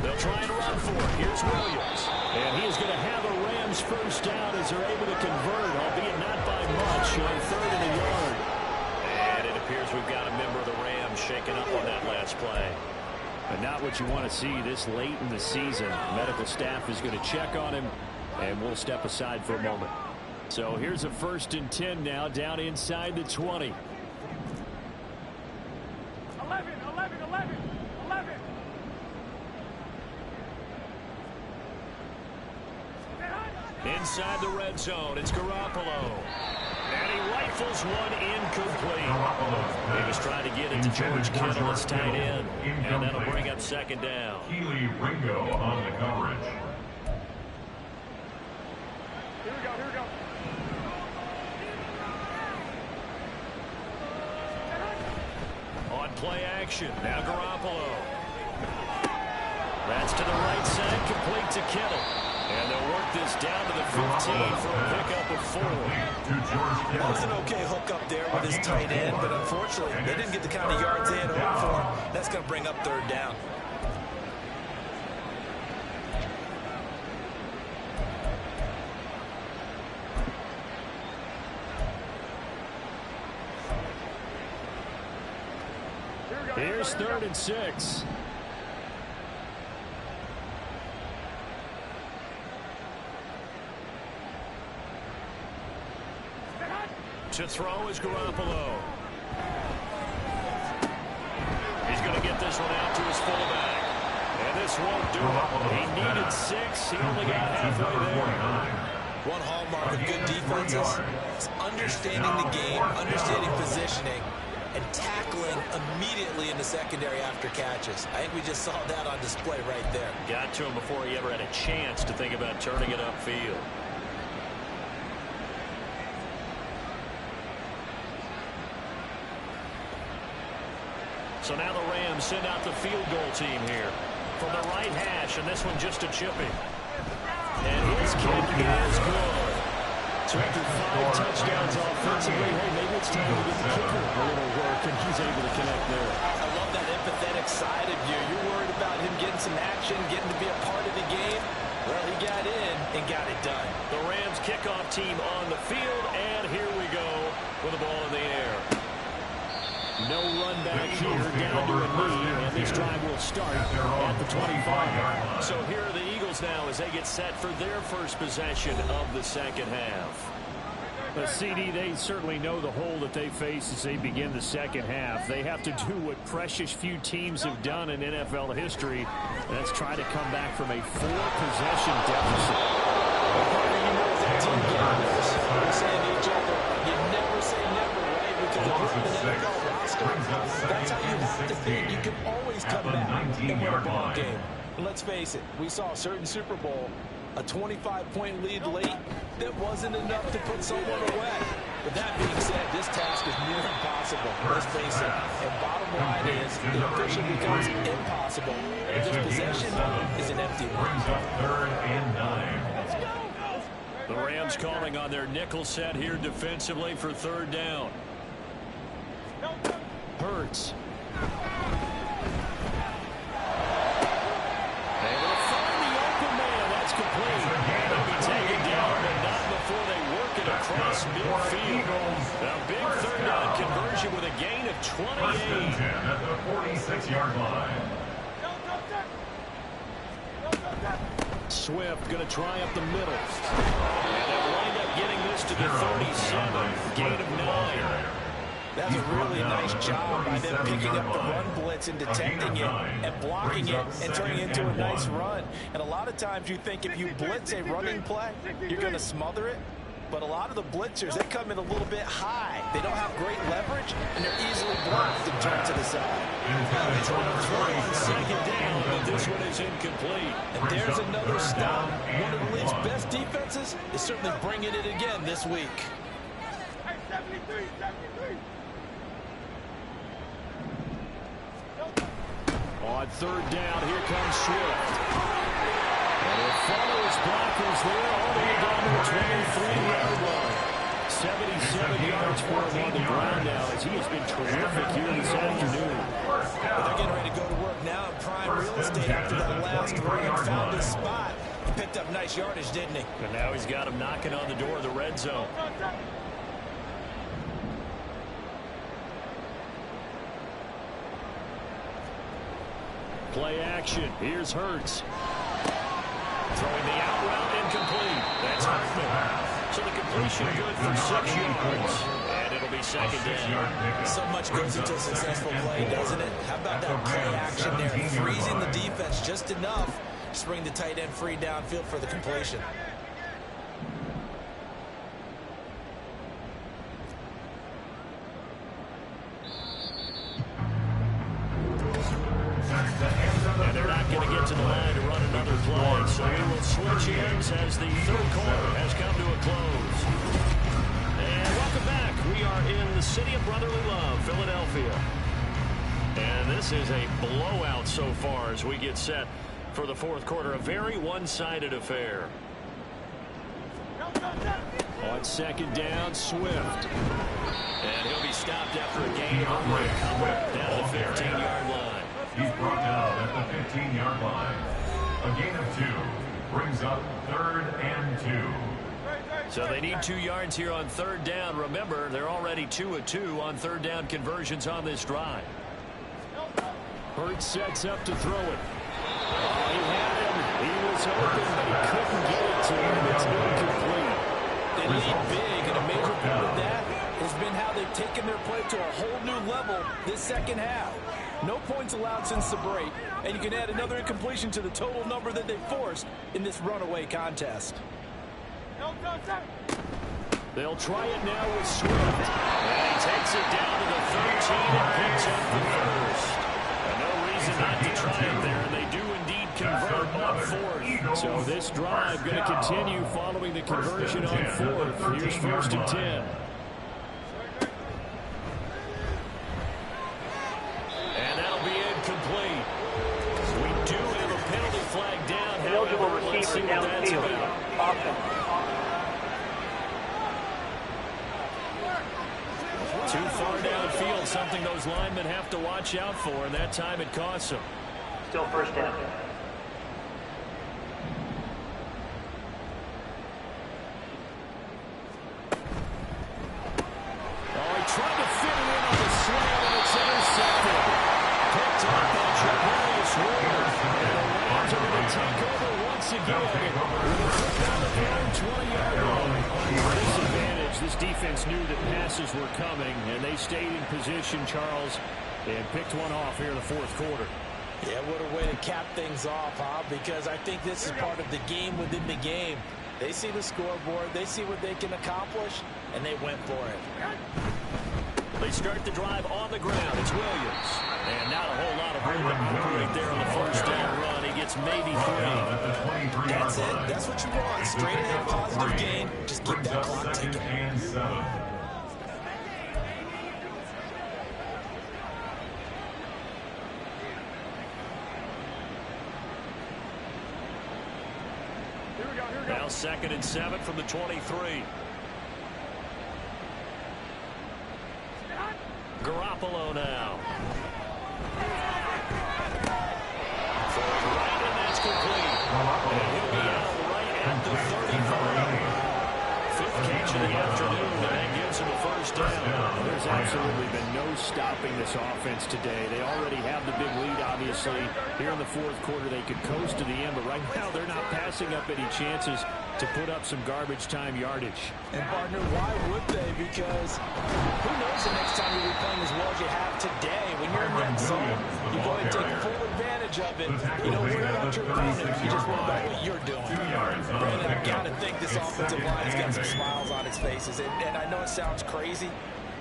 [SPEAKER 2] They'll try and run for it. Here's Williams. And he is going to have a Rams first down as they're able to convert, albeit not by much, on 3rd and a yard. And it appears we've got a member of the Rams shaking up on that last play.
[SPEAKER 4] But not what you want to see this late in the season. Medical staff is going to check on him, and we'll step aside for a moment. So here's a 1st and 10 now, down inside the 20.
[SPEAKER 7] 11.
[SPEAKER 2] Inside the red zone, it's Garoppolo. And he rifles one incomplete. He was trying to get it to George Kittle as tight end. And that'll bring up 2nd down.
[SPEAKER 5] Keely Ringo on the coverage.
[SPEAKER 7] Here we go.
[SPEAKER 2] On play action, now Garoppolo. That's to the right side, complete to Kittle. And they'll work this down to the 15 for a pickup of 4.
[SPEAKER 6] That was an okay hook up there with his tight end, but unfortunately, they didn't get the kind of yards they had hoped for. That's going to bring up 3rd down.
[SPEAKER 4] Here's 3rd and 6.
[SPEAKER 2] To throw is Garoppolo. He's going to get this one out to his fullback. And this won't do it. He needed 6. He only got halfway there.
[SPEAKER 6] One hallmark of good defenses is understanding the game, understanding positioning, and tackling immediately in the secondary after catches. I think we just saw that on display right there.
[SPEAKER 2] Got to him before he ever had a chance to think about turning it upfield. So now the Rams send out the field goal team here from the right hash, and this one just a chipping. And his kick is good. So after 5 touchdowns offensively, hey, maybe it's time to get the kicker a little work, and he's able to connect there.
[SPEAKER 6] I love that empathetic side of you. You're worried about him getting some action, getting to be a part of the game. Well, he got in and got it done.
[SPEAKER 2] The Rams kickoff team on the field, and here we go with the ball in the air. No run back here, down to a knee, and this drive will start at the 25. So here are the Eagles now as they get set for their first possession of the 2nd half.
[SPEAKER 4] The CD, they certainly know the hole that they face as they begin the 2nd half. They have to do what precious few teams have done in NFL history. That's try to come back from a 4-possession deficit.
[SPEAKER 6] You know that team gathers. We're saying to each other, you never say never, right? Because if you're in the NFL roster, that's how you have to think. You can always come back and win a ball game. And let's face it, we saw a certain Super Bowl, a 25-point lead late that wasn't enough to put someone away. But that being said, this task is near impossible. Let's face it. And bottom line is, it officially becomes impossible. And this possession is an empty one.
[SPEAKER 5] 3rd and 9.
[SPEAKER 2] The Rams calling on their nickel set here defensively for 3rd down.
[SPEAKER 4] Hurts.
[SPEAKER 2] Able to find the open man. That's complete. They'll be taken down, but not before they work it across midfield. A big 3rd down conversion with a gain of 28.
[SPEAKER 5] At the 46-yard line.
[SPEAKER 2] Swift going to try up the middle. And they'll wind up getting this to the 37. Gain of 9.
[SPEAKER 6] That's a really nice job by them picking up the run blitz and detecting it and blocking it and turning it into a nice run. And a lot of times you think if you blitz a running play, you're going to smother it. but a lot of the blitzers, they come in a little bit high. They don't have great leverage, and they're easily blocked and turned to the side.
[SPEAKER 2] On second down, but this one is incomplete.
[SPEAKER 6] And there's another stop. One of the league's best defenses is certainly bringing it again this week.
[SPEAKER 7] Hey, 73, 73.
[SPEAKER 2] On third down, here comes Swift. And he'll follow his blockers there all the way down to the 23-yard line. 77 yards for him on the ground now as he has been terrific here this afternoon.
[SPEAKER 6] But they're getting ready to go to work now in prime real estate after that last run. Found his spot. He picked up nice yardage, didn't he?
[SPEAKER 2] And now he's got him knocking on the door of the red zone. Play action. Here's Hurts. Throwing the out route incomplete. That's Hartman. So the completion good for 6 yards. And it'll be second down.
[SPEAKER 6] So much goes into a successful play, doesn't it? How about that play action there? Freezing the defense just enough to bring the tight end free downfield for the completion.
[SPEAKER 2] And they're not going to get to the line to run another play. So we will switch ends as the third quarter has come to a close. And welcome back. We are in the city of brotherly love, Philadelphia. And this is a blowout so far as we get set for the fourth quarter. A very one-sided affair. On second down, Swift. And he'll be stopped after a gain of only a couple down the 15-yard line.
[SPEAKER 5] He's brought down at the 15-yard line. A gain of 2 brings up 3rd and 2.
[SPEAKER 2] So they need 2 yards here on third down. Remember, they're already 2 of 2 on third down conversions on this drive. Hurts sets up to throw it. Oh, he had him. He was open, but he couldn't get it to him. It's incomplete.
[SPEAKER 6] They lead big, and a major part of that has been how they've taken their play to a whole new level this second half. No points allowed since the break, and you can add another incompletion to the total number that they forced in this runaway contest.
[SPEAKER 2] They'll try it now with Swift. And he takes it down to the 13 and picks up the first. And no reason not to try it there, and they do indeed convert on fourth. So this drive going to continue following the conversion on fourth. Here's 1st and 10. And that'll be incomplete. We do have a penalty flag down. However, let's see what that's about. Too far downfield, something those linemen have to watch out for, and that time it costs them.
[SPEAKER 8] Still first down.
[SPEAKER 2] Oh, he tried to fit it in on the slam, and it's intercepted. Picked up by Javarius Ward. And the Rams are going to take over once again. With a quick down the field, 20-yard line. Disadvantage. This defense knew that passes were coming, and they stayed in position, Charles, and picked one off here in the fourth quarter.
[SPEAKER 6] Yeah, what a way to cap things off, huh? Because I think this is part of the game within the game. They see the scoreboard, they see what they can accomplish, and they went for it.
[SPEAKER 2] They start the drive on the ground. It's Williams. And not a whole lot of room to operate there on the first down run. He gets maybe 3.
[SPEAKER 6] That's it. That's what you want. Straight ahead, positive gain. Just keep that clock ticking.
[SPEAKER 2] Now 2nd and 7 from the 23. Garoppolo now. Throws right, and that's complete. And he'll be out right at the 35. 5th catch of the afternoon, and that gives him a first
[SPEAKER 4] first down. There's absolutely been no stopping this offense today. They already have the big lead, obviously. Here in the fourth quarter, they could coast to the end, but right now they're not passing up any chances to put up some garbage time yardage.
[SPEAKER 6] And, partner, why would they? Because who knows the next time you'll be playing as well as you have today. When you're in that zone, you go and take full advantage of it. You don't worry about your opponent. You just worry about what you're doing. Brandon, I've got to think this offensive line's got some smiles on its faces. And I know it sounds crazy,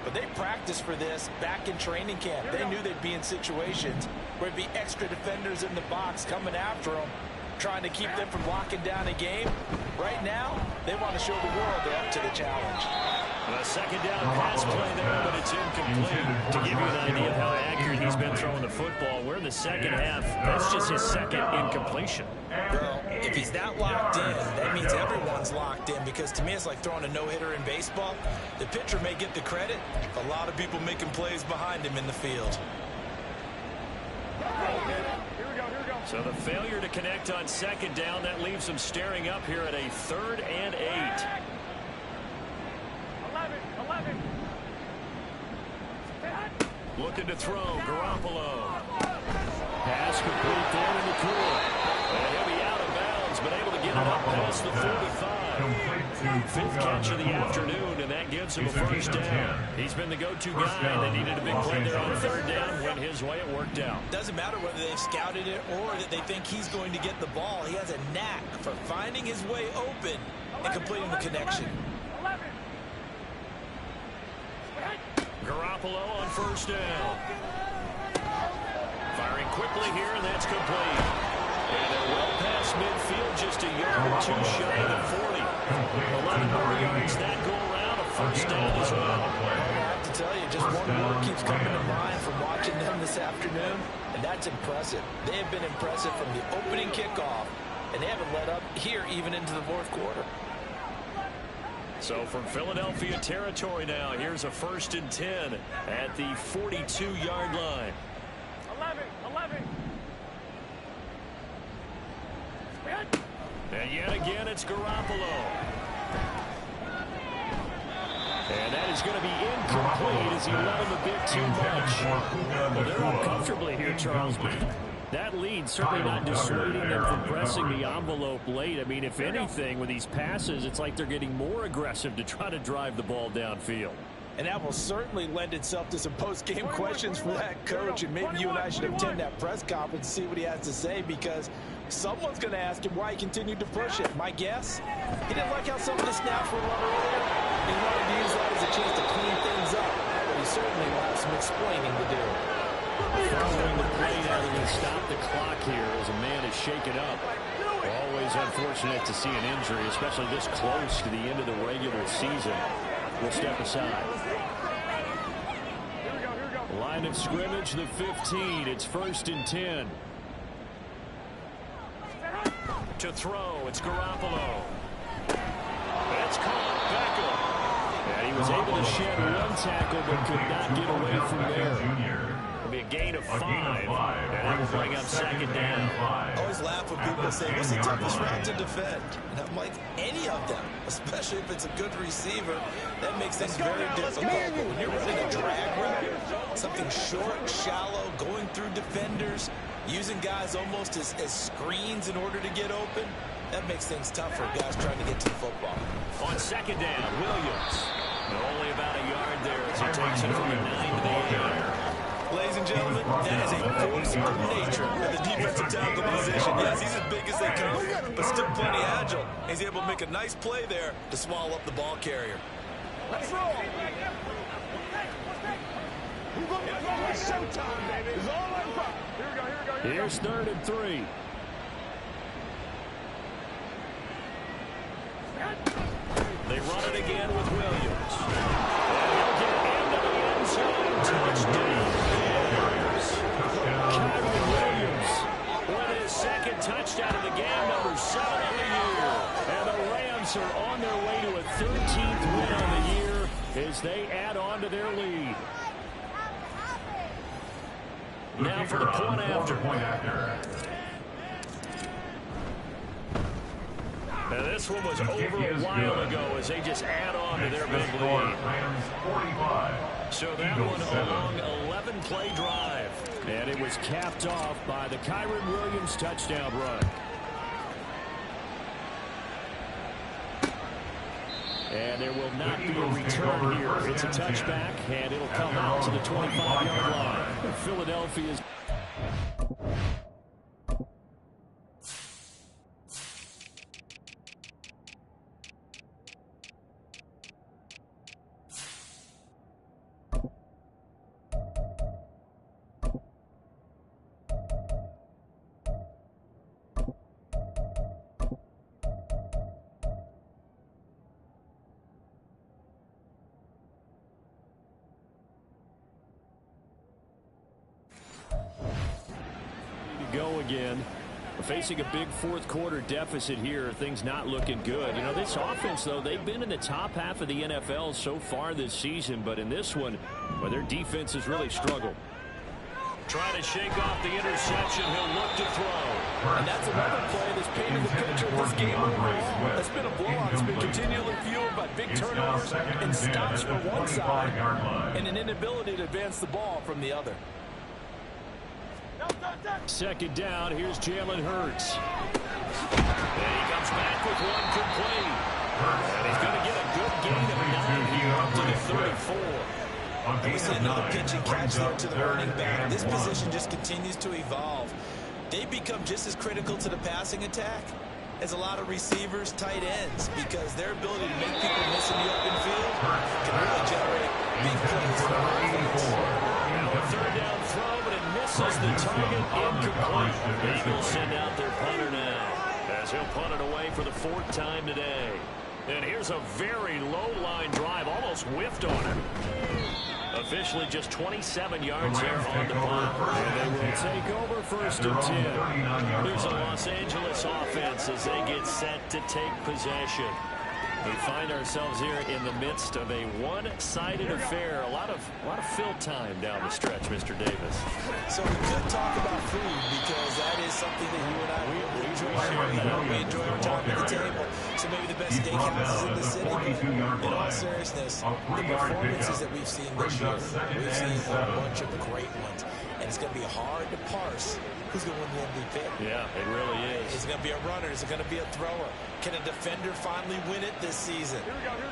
[SPEAKER 6] but they practiced for this back in training camp. They knew they'd be in situations where it'd be extra defenders in the box coming after them, trying to keep them from locking down a game. Right now, they want to show the world they're up to the challenge.
[SPEAKER 4] A second down pass play there, but it's incomplete. To give you an idea of how accurate he's been throwing the football, we're in the second half. That's just his second incompletion.
[SPEAKER 6] Well, if he's that locked in, that means everyone's locked in, because to me it's like throwing a no-hitter in baseball. The pitcher may get the credit, a lot of people making plays behind him in the field.
[SPEAKER 4] So the failure to connect on second down, that leaves them staring up here at a 3rd and 8.
[SPEAKER 7] 11.
[SPEAKER 4] Looking to throw, Garoppolo. Pass complete there in the cool. And he'll be out of bounds, but able to get it up past the 45. Fifth catch of the afternoon, and that gives him a first down. He's been the go-to guy. They needed a big play there on 3rd down. Went his way, it worked out.
[SPEAKER 6] Doesn't matter whether they've scouted it or that they think he's going to get the ball. He has a knack for finding his way open and completing the connection.
[SPEAKER 4] Garoppolo on first down. Firing quickly here, and that's complete. And they're well past midfield, just a yard or two shy of the 40. 11 more yards, that go around, a first down as well.
[SPEAKER 6] I have to tell you, just one word keeps coming to mind from watching them this afternoon, and that's impressive. They have been impressive from the opening kickoff, and they haven't let up here even into the fourth quarter.
[SPEAKER 4] So from Philadelphia territory now, here's a 1st and 10 at the 42-yard line.
[SPEAKER 7] 11.
[SPEAKER 4] And yet again, it's Garoppolo. And that is going to be incomplete as he let him a bit too much. Well, they're up comfortably here, Charles. That lead certainly not dissuading them from pressing the envelope late. I mean, if anything, with these passes, it's like they're getting more aggressive to try to drive the ball downfield.
[SPEAKER 6] And that will certainly lend itself to some post-game questions for that coach. And maybe you and I should attend that press conference and see what he has to say, because someone's going to ask him why he continued to push it. My guess, he didn't like how some of the snaps were run earlier. He wanted to use that as a chance to clean things up. But he certainly will have some explaining to do.
[SPEAKER 4] Following the play now, they're going to stop the clock here as a man is shaken up. Always unfortunate to see an injury, especially this close to the end of the regular season. We'll step aside. Line of scrimmage, the 15. It's 1st and 10. To throw, it's Garoppolo. That's caught. Beckham. And he was able to shed one tackle, but could not get away from there. It'll be a gain of 5, and that will bring up 2nd down.
[SPEAKER 6] I always laugh when people say, what's the toughest route to defend? And I'm like, any of them, especially if it's a good receiver. That makes things very difficult. But when you're running a drag route, something short, shallow, going through defenders, using guys almost as screens in order to get open, that makes things tough for guys trying to get to the football.
[SPEAKER 4] On 2nd down, Williams. Only about a yard there as he takes it from the 9 to the 8.
[SPEAKER 6] Ladies and gentlemen, that is a force of nature at the defensive tackle position. Yes, he's as big as they come, but still plenty agile. He's able to make a nice play there to swallow up the ball carrier.
[SPEAKER 7] Let's roll. It's showtime, baby. It's all over. Here we go.
[SPEAKER 4] Here's 3rd and 3. They run it again with Williams. And he'll get into the end zone. Touchdown. Kyron Williams with his 2nd touchdown of the game, number 7 on the year. And the Rams are on their way to a 13th win on the year as they add on to their lead. Now for the point after. And this one was over a while ago as they just add on to their big lead. So that one a long 11-play drive. And it was capped off by the Kyron Williams touchdown run. And there will not be a return here. It's a touchback, and it'll come out to the 25-yard line. Philadelphia's... go again. Facing a big fourth-quarter deficit here. Things not looking good. You know, this offense, though, they've been in the top half of the NFL so far this season, but in this one, well, their defense has really struggled. Trying to shake off the interception. He'll look to throw.
[SPEAKER 6] And that's another play that's painted the picture of this game overall. It's been a blowout. It's been continually fueled by big turnovers and stops from one side and an inability to advance the ball from the other.
[SPEAKER 4] Second down, here's Jalen Hurts. And he comes back with one complete. And he's going to get a good gain of 9 here up to the 34.
[SPEAKER 6] And we see another pitch and catch there to the running back. This position just continues to evolve. They become just as critical to the passing attack as a lot of receivers, tight ends, because their ability to make people miss in the open field can really generate big plays for offense.
[SPEAKER 4] Third down throw, but it misses the target. Incomplete. Eagles send out their punter now, as he'll punt it away for the 4th time today. And here's a very low-line drive, almost whiffed on it. Officially just 27 yards there on the punt. And they will take over 1st and 10. There's a Los Angeles offense as they get set to take possession. We find ourselves here in the midst of a one-sided affair. A lot of fill time down the stretch, Mr. Davis.
[SPEAKER 6] So we could talk about food because that is something that you and I really enjoy sharing. We enjoy our time at the table. So maybe the best steakhouses in the city. But in all seriousness, the performances that we've seen this year, we've seen a bunch of great ones. And it's going to be hard to parse who's going to win the MVP.
[SPEAKER 4] Yeah, it really is.
[SPEAKER 6] Is it going to be a runner? Is it going to be a thrower? Can a defender finally win it this season?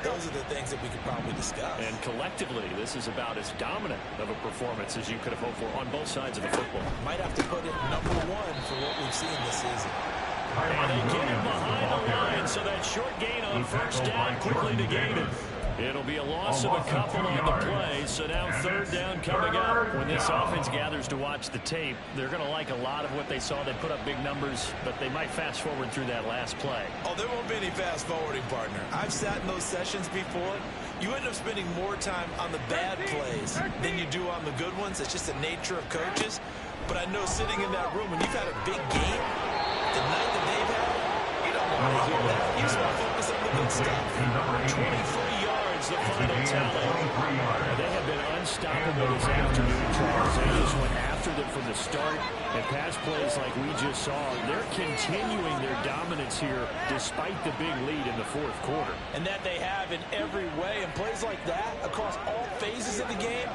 [SPEAKER 6] Those are the things that we could probably discuss.
[SPEAKER 4] And collectively, this is about as dominant of a performance as you could have hoped for on both sides of the football.
[SPEAKER 6] Might have to put it #1 for what we've seen this season.
[SPEAKER 4] And they get him behind the line, so that short gain on 1st down quickly negated. It'll be a loss of a couple on the play, so now 3rd down coming up. When this offense gathers to watch the tape, they're going to like a lot of what they saw. They put up big numbers, but they might fast forward through that last play.
[SPEAKER 6] Oh, there won't be any fast forwarding, partner. I've sat in those sessions before. You end up spending more time on the bad plays than you do on the good ones. It's just the nature of coaches. But I know sitting in that room, when you've had a big game, the night that they've had, you don't want to hear that. You just want to focus on the good stuff. 23 yards, the final tally.
[SPEAKER 4] They have been unstoppable this afternoon, Charles. They just went after them from the start. And pass plays like we just saw, they're continuing their dominance here despite the big lead in the 4th quarter.
[SPEAKER 6] And that they have in every way. And plays like that across all phases of the game,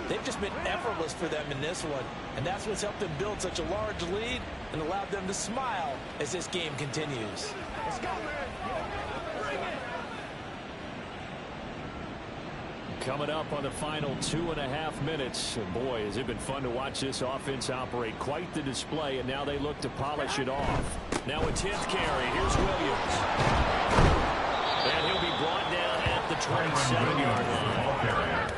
[SPEAKER 6] they've just been effortless for them in this one. And that's what's helped them build such a large lead and allowed them to smile as this game continues. Let's go, man.
[SPEAKER 4] Coming up on the final 2.5 minutes. And boy, has it been fun to watch this offense operate. Quite the display, and now they look to polish it off. Now a 10th carry. Here's Williams. And he'll be brought down at the 27-yard line.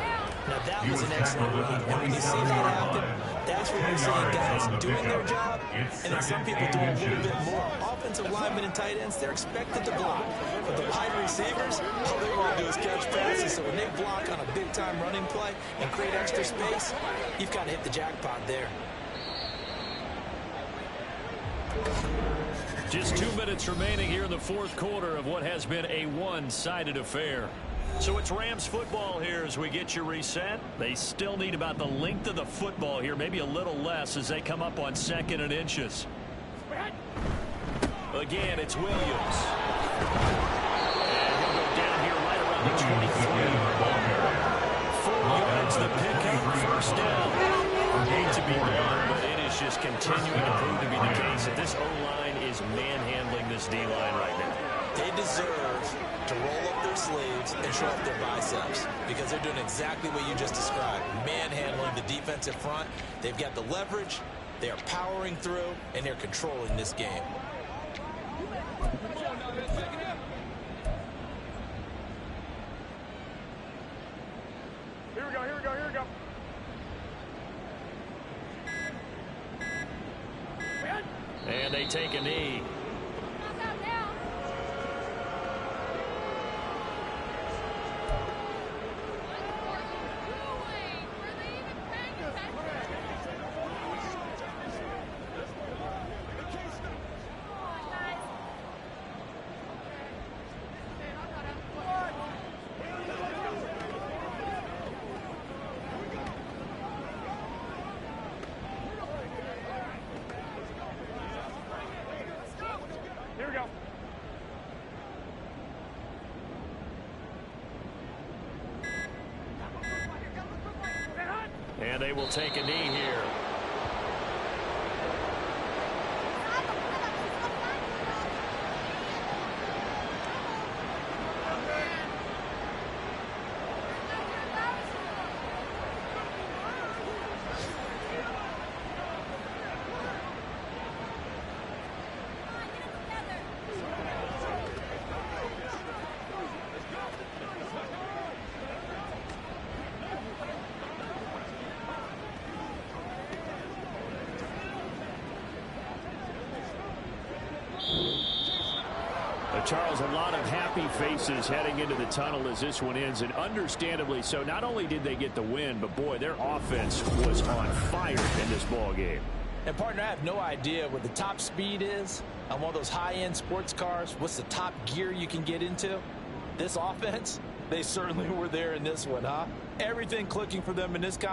[SPEAKER 6] Now that was an excellent read. And when you see that happen, that's when you're seeing guys doing their job, and then some people doing a little bit more. Offensive linemen and tight ends, they're expected to block. But the wide receivers, all they want to do is catch passes. So when they block on a big-time running play and create extra space, you've got to hit the jackpot there.
[SPEAKER 4] Just 2 minutes remaining here in the 4th quarter of what has been a one-sided affair. So it's Rams football here as we get you reset. They still need about the length of the football here, maybe a little less as they come up on 2nd and inches. Again, it's Williams. And he'll go down here right around the 23. 4 yards, the pickup, first down. Hate to be blunt, but it is just continuing to prove to be the case that this O-line is manhandling this D-line right now.
[SPEAKER 6] They deserve to roll up their sleeves and show off their biceps because they're doing exactly what you just described, manhandling the defensive front. They've got the leverage, they are powering through, and they're controlling this game.
[SPEAKER 7] Here we go, here we go, here we go.
[SPEAKER 4] And they take a knee.
[SPEAKER 7] Here we go.
[SPEAKER 4] And they will take a knee here. Charles, a lot of happy faces heading into the tunnel as this one ends, and understandably so. Not only did they get the win, but boy, their offense was on fire in this ball game.
[SPEAKER 6] And partner, I have no idea what the top speed is on one of those high-end sports cars. What's the top gear you can get into? This offense, they certainly were there in this one, huh? Everything clicking for them in this contest.